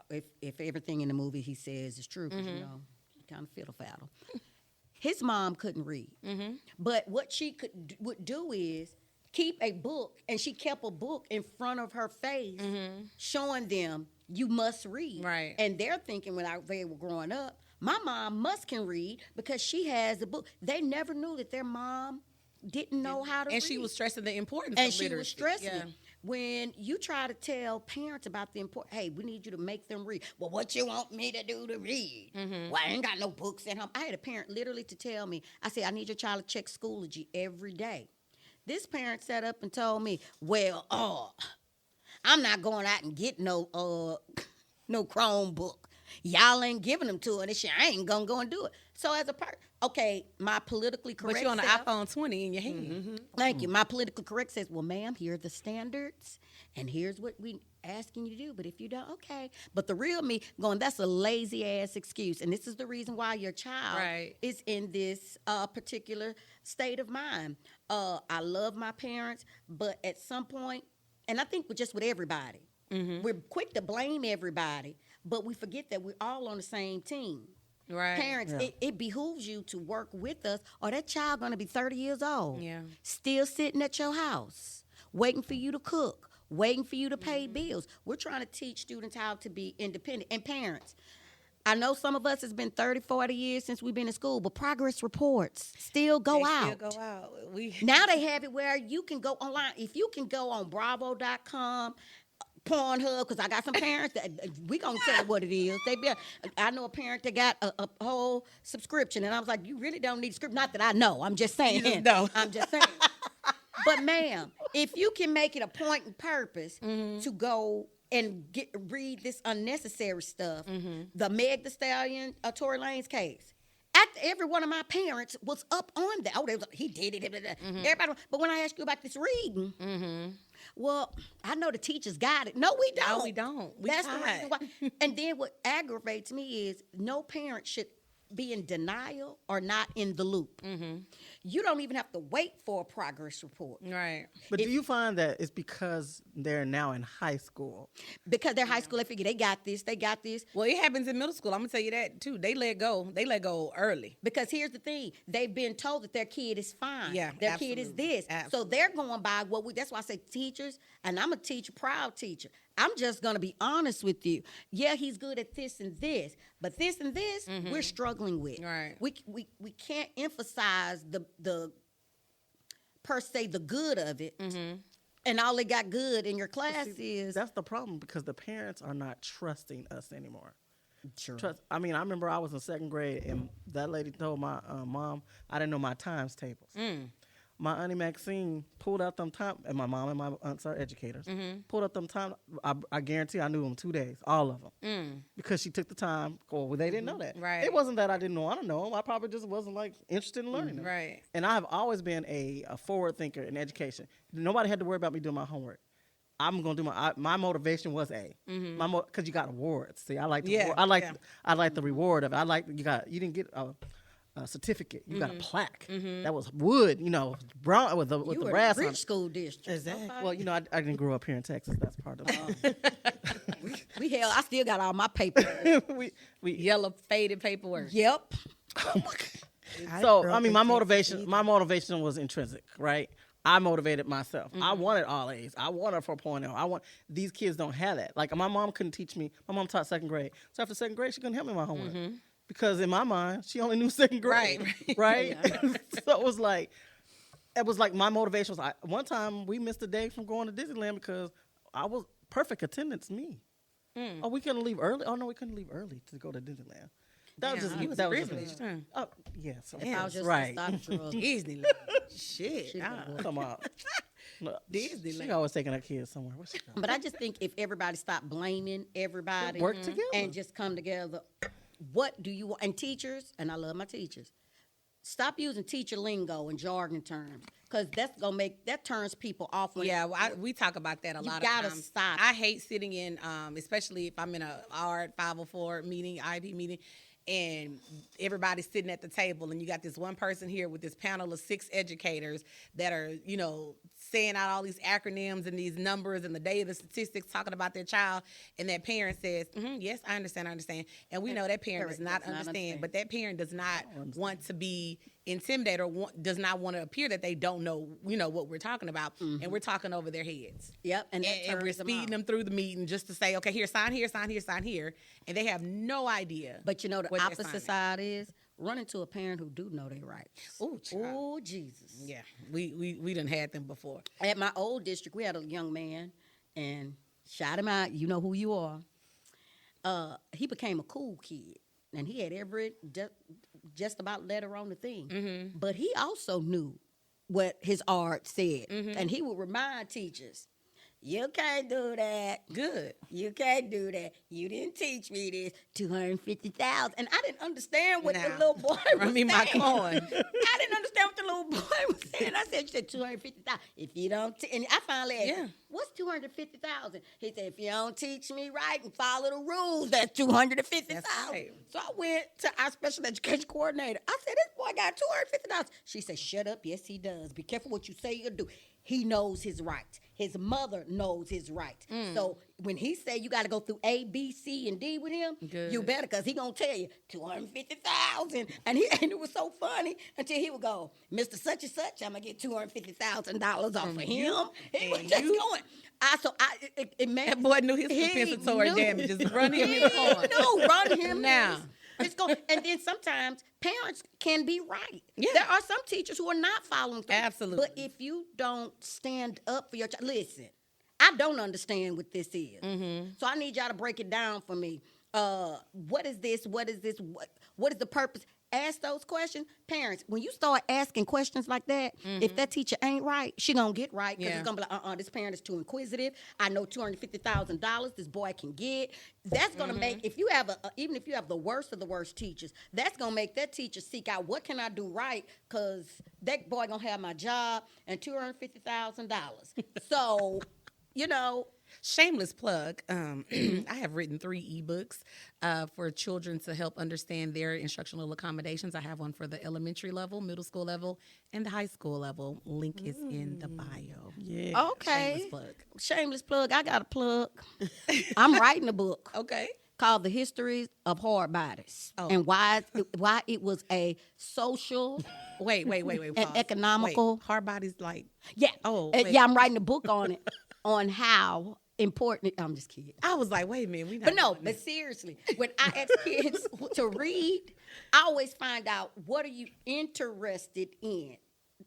if everything in the movie he says is true, because, you know, kind of fiddle-faddle. His mom couldn't read. But what she would do is keep a book, and she kept a book in front of her face, showing them, you must read. Right. And they're thinking when they were growing up, my mom can read because she has a book. They never knew that their mom didn't know how to read. And she was stressing the importance And of she literacy. was stressing Yeah. it. When you try to tell parents about the importance, hey, we need you to make them read. Well, what you want me to do to read? Well, I ain't got no books at home. I had a parent literally to tell me, I said, I need your child to check Schoology every day. This parent sat up and told me, well, I'm not going out and get no Chromebook. Y'all ain't giving them to her. And I ain't gonna go and do it. So as a part, okay, my politically correct But you're on an self- iPhone 20 in your hand. Thank you. My politically correct says, well, ma'am, here are the standards, and here's what we asking you to do. But if you don't, okay. But the real me going, that's a lazy ass excuse. And this is the reason why your child Right. is in this particular state of mind. I love my parents, but at some point, and I think just with everybody, we're quick to blame everybody, but we forget that we're all on the same team. Right. Parents, it behooves you to work with us, or that child going to be 30 years old, Yeah. still sitting at your house, waiting for you to cook, waiting for you to pay bills. We're trying to teach students how to be independent. And parents, I know some of us has been 30, 40 years since we've been in school, but progress reports still go They out. Still go out. Now they have it where you can go online. If you can go on Bravo.com, Pornhub, because I got some parents that we gonna tell you what it is. I know a parent that got a whole subscription, and I was like, you really don't need a script. Not that I know. I'm just saying. just know. I'm just saying. But ma'am, if you can make it a point and purpose to go and read this unnecessary stuff, the Meg Thee Stallion, Tory Lanez case. Every one of my parents was up on that. Oh, he did it. Everybody. But when I ask you about this reading, well, I know the teachers got it. No, we don't. No, we don't. We That's the tried. reason why. And then what aggravates me is no parent should be in denial or not in the loop. You don't even have to wait for a progress report. Right. But do you find that it's because they're now in high school? Because they're high school, they figure they got this, they got this. Well, it happens in middle school. I'm gonna tell you that too. They let go. They let go early. Because here's the thing, they've been told that their kid is fine. Yeah, their kid is absolutely. this. So Absolutely. they're going by what we, that's why I say teachers, and I'm a teacher, proud teacher. I'm just going to be honest with you. Yeah, he's good at this and this, but this and this, we're struggling with. Right. We can't emphasize the per se the good of it. And all they got good in your class is That's the problem, because the parents are not trusting us anymore. Sure. I mean, I remember I was in second grade, and that lady told my mom I didn't know my times tables. My auntie Maxine pulled out them time, and my mom and my aunts are educators. Pulled out them time. I guarantee I knew them 2 days, all of them, because she took the time. Well, they didn't know that. Right. It wasn't that I didn't want to know them. I probably just wasn't like interested in learning them. Right. And I've always been a forward thinker in education. Nobody had to worry about me doing my homework. I'm gonna do my motivation was A, because you got awards. See, I like the Yeah, I like the reward of it. You didn't get a certificate. You got a plaque that was wood, brown with the you were brass in a on rich it. school district. Exactly. Well, I didn't grow up here in Texas. That's part of it. I still got all my papers. we Yellow faded paperwork. Yep. So I mean, my motivation was intrinsic, right? I motivated myself. I wanted all A's. I wanted a 4.0. These kids don't have that. Like, my mom couldn't teach me. My mom taught second grade. So after second grade, she couldn't help me with my homework. Because in my mind, she only knew second grade. Right? So it was like my motivation was, one time we missed a day from going to Disneyland because I was perfect attendance, me. Oh, we couldn't leave early? Oh, no, we couldn't leave early to go to Disneyland. That was just you was that was just privileged, me. huh? Oh, yeah. So, If I was just right. a stop drug. Disneyland. Shit. Come on. No, Disneyland. She always taking her kids somewhere. Where's she going? But I just think if everybody stopped blaming everybody Work together. and just come together, what do you want? And teachers, and I love my teachers, stop using teacher lingo and jargon terms, because that turns people off. When Yeah, well, we talk about that a You lot gotta of times. stop. I hate sitting in, especially if I'm in a ART 504 meeting, IP meeting, and everybody's sitting at the table, and you got this one person here with this panel of 6 educators that are, saying out all these acronyms and these numbers and the data statistics, talking about their child, and that parent says, yes, I understand. And we know that parent does not understand, but that parent does not want to be intimidated or does not want to appear that they don't know, what we're talking about, and we're talking over their heads. Yep, and that And we're turns them speeding off. them through the meeting just to say, okay, here, sign here, sign here, sign here, and they have no idea. But the what they're opposite signing. side is run into a parent who do know their rights. Ooh, child. Oh, Jesus. Yeah, we done had them before. At my old district, we had a young man, and shout him out. You know who you are. He became a cool kid, and he had every just about letter on the thing. But he also knew what his art said, and he would remind teachers, "You can't do that. Good. You can't do that. You didn't teach me this. 250,000." And I didn't understand what the Now, little boy was run me my saying. coin. I didn't understand what the little boy was saying. I said, "You said 250,000. If you don't," and I finally asked, Yeah. "What's 250,000?" He said, "If you don't teach me right and follow the rules, that's 250,000." That's right. So I went to our special education coordinator. I said, "This boy got 250,000." She said, "Shut up. Yes, he does. Be careful what you say you'll do." He knows his rights. His mother knows his rights. So when he say you got to go through A, B, C, and D with him, Good. you better, because he going to tell you 250,000. And it was so funny until he would go, "Mr. Such and Such, I'm going to get $250,000 off of him." He was and just you- going. It made That boy knew his he compensatory knew. damages. Run him He his coin. knew, run him Now. It's going, and then sometimes parents can be right. Yeah. There are some teachers who are not following through. Absolutely. But if you don't stand up for your child, listen, I don't understand what this is. So I need y'all to break it down for me. What is this? What is this? What is the purpose? Ask those questions. Parents, when you start asking questions like that, if that teacher ain't right, she gonna get right, because Yeah. it's gonna be like, this parent is too inquisitive. I know $250,000 this boy can get. That's gonna make, if you have even if you have the worst of the worst teachers, that's gonna make that teacher seek out, what can I do right? Because that boy gonna have my job and $250,000. So, Shameless plug. I have written 3 ebooks for children to help understand their instructional accommodations. I have one for the elementary level, middle school level, and the high school level. Link is in the bio. Yeah. Okay. Shameless plug. Shameless plug. I got a plug. I'm writing a book Okay. called "The History of Hard Bodies" and why it was a social Wait. and Pause. economical. Wait, hard bodies like. Yeah. Oh, wait. Yeah. I'm writing a book on it on how important. I'm just kidding. I was like, wait a minute. We not But no, doing but this. seriously, when I ask kids to read, I always find out what are you interested in.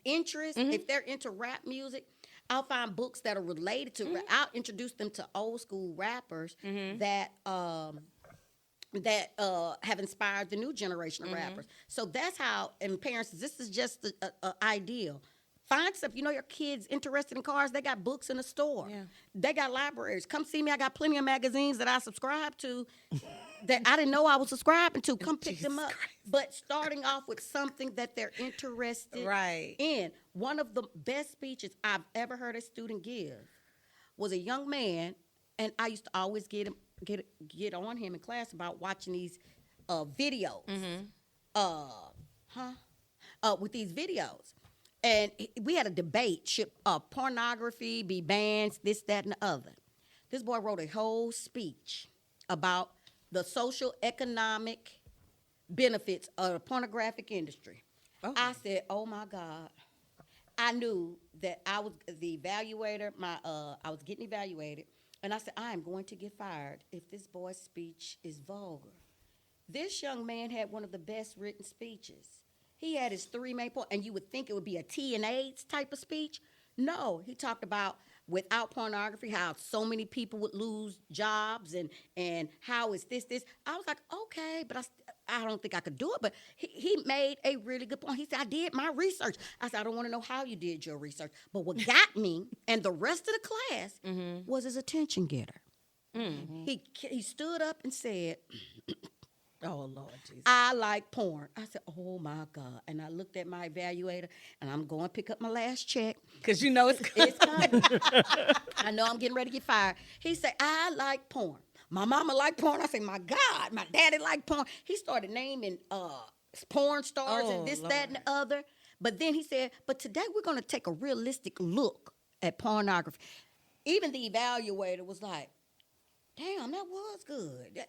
If they're into rap music, I'll find books that are related to rap. I'll introduce them to old school rappers that have inspired the new generation of rappers. So that's how, and parents, this is just a ideal. Find stuff. You know, your kids interested in cars, they got books in the store. Yeah. They got libraries. Come see me. I got plenty of magazines that I subscribe to that I didn't know I was subscribing to. Come pick them up. Jesus Christ. But starting off with something that they're interested Right. in. One of the best speeches I've ever heard a student give was a young man, and I used to always get on him in class about watching these videos. With these videos. And we had a debate, should pornography be banned, this, that, and the other. This boy wrote a whole speech about the social economic benefits of the pornographic industry. Oh. I said, oh my God. I knew that I was the evaluator, I was getting evaluated, and I said, I am going to get fired if this boy's speech is vulgar. This young man had one of the best written speeches. He had his 3 main points, and you would think it would be a T and AIDS type of speech. No, he talked about without pornography, how so many people would lose jobs, and how is this. I was like, okay, but I don't think I could do it. But he made a really good point. He said, I did my research. I said, I don't want to know how you did your research. But what got me and the rest of the class was his attention getter. He stood up and said, Oh, Lord Jesus. I like porn. I said, oh, my God. And I looked at my evaluator, and I'm going to pick up my last check. Because you know it's It's coming. I know I'm getting ready to get fired. He said, I like porn. My mama like porn. I said, my God, my daddy like porn. He started naming porn stars and this, Lord. that, and the other. But then he said, but today we're going to take a realistic look at pornography. Even the evaluator was like, damn, that was good.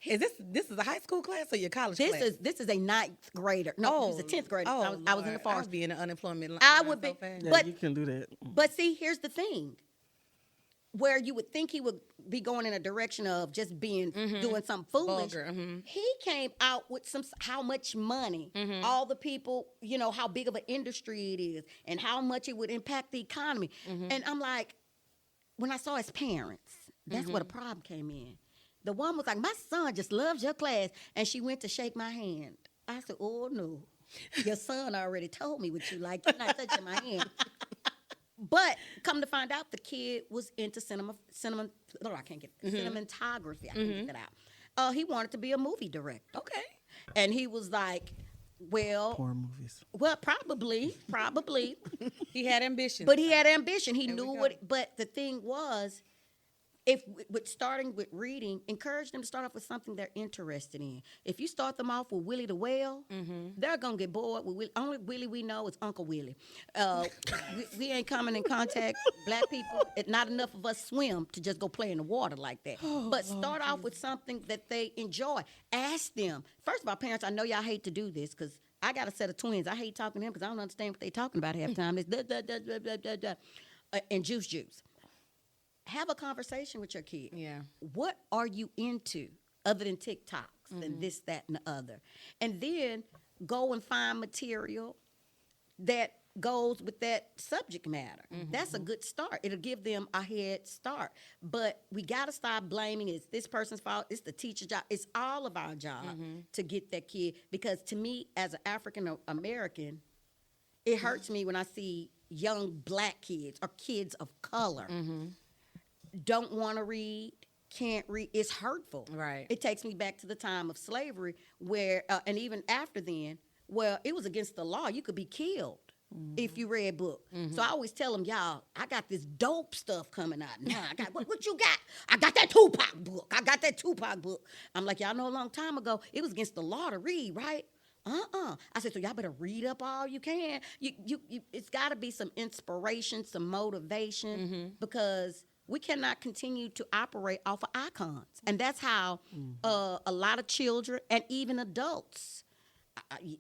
Is this is a high school class or your college class? This is a 9th grader. No, he's a 10th grader. Oh, I was in the Lord. forest. I'd be in the unemployment line. I would be, so fast. Yeah, but you can do that. But see, here's the thing. Where you would think he would be going in a direction of just being doing something foolish, Vulgar, he came out with how much money, all the people, you know, how big of an industry it is, and how much it would impact the economy. And I'm like, when I saw his parents, that's where the problem came in. The one was like, my son just loves your class, and she went to shake my hand. I said, oh no, your son already told me what you like. You're not touching my hand. But come to find out, the kid was into cinematography. I can't get that out. He wanted to be a movie director. Okay. And he was like, well, Porn movies. well, probably. He had ambition. But he had ambition. He There we knew go. what. But the thing was, starting with reading, encourage them to start off with something they're interested in. If you start them off with Willie the Whale, they're gonna get bored with Willie. Only Willie we know is Uncle Willie. We ain't coming in contact black people. Not enough of us swim to just go play in the water like that. But start off with something that they enjoy. Ask them. First of all, parents, I know y'all hate to do this because I got a set of twins. I hate talking to them because I don't understand what they talking about half the time. It's and juice. Have a conversation with your kid. Yeah. What are you into other than TikToks and this, that, and the other? And then go and find material that goes with that subject matter. That's a good start. It'll give them a head start. But we got to stop blaming it's this person's fault. It's the teacher's job. It's all of our job to get that kid. Because to me, as an African American, it hurts me when I see young black kids or kids of color don't want to read, can't read. It's hurtful. Right. It takes me back to the time of slavery where, and even after then, well, it was against the law. You could be killed if you read book. So I always tell them, y'all, I got this dope stuff coming out now. I got what you got? I got that Tupac book. I got that Tupac book. I'm like, y'all know a long time ago, it was against the law to read, right? I said, so y'all better read up all you can. It's got to be some inspiration, some motivation, because we cannot continue to operate off of icons. And that's how a lot of children and even adults,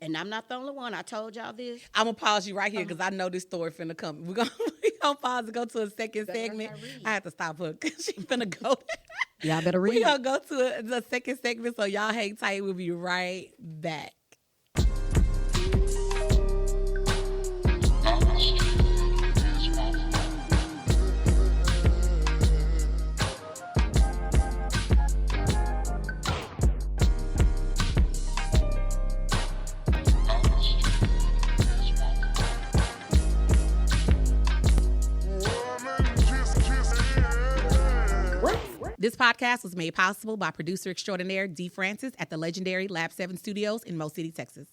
and I'm not the only one. I told y'all this. I'm going to pause you right here because I know this story finna come. We're going to pause and go to a second segment. I have to stop her because she's finna go. Y'all better read. We're going to go to the second segment, so y'all hang tight. We'll be right back. This podcast was made possible by producer extraordinaire D. Francis at the legendary Lab 7 Studios in Mo City, Texas.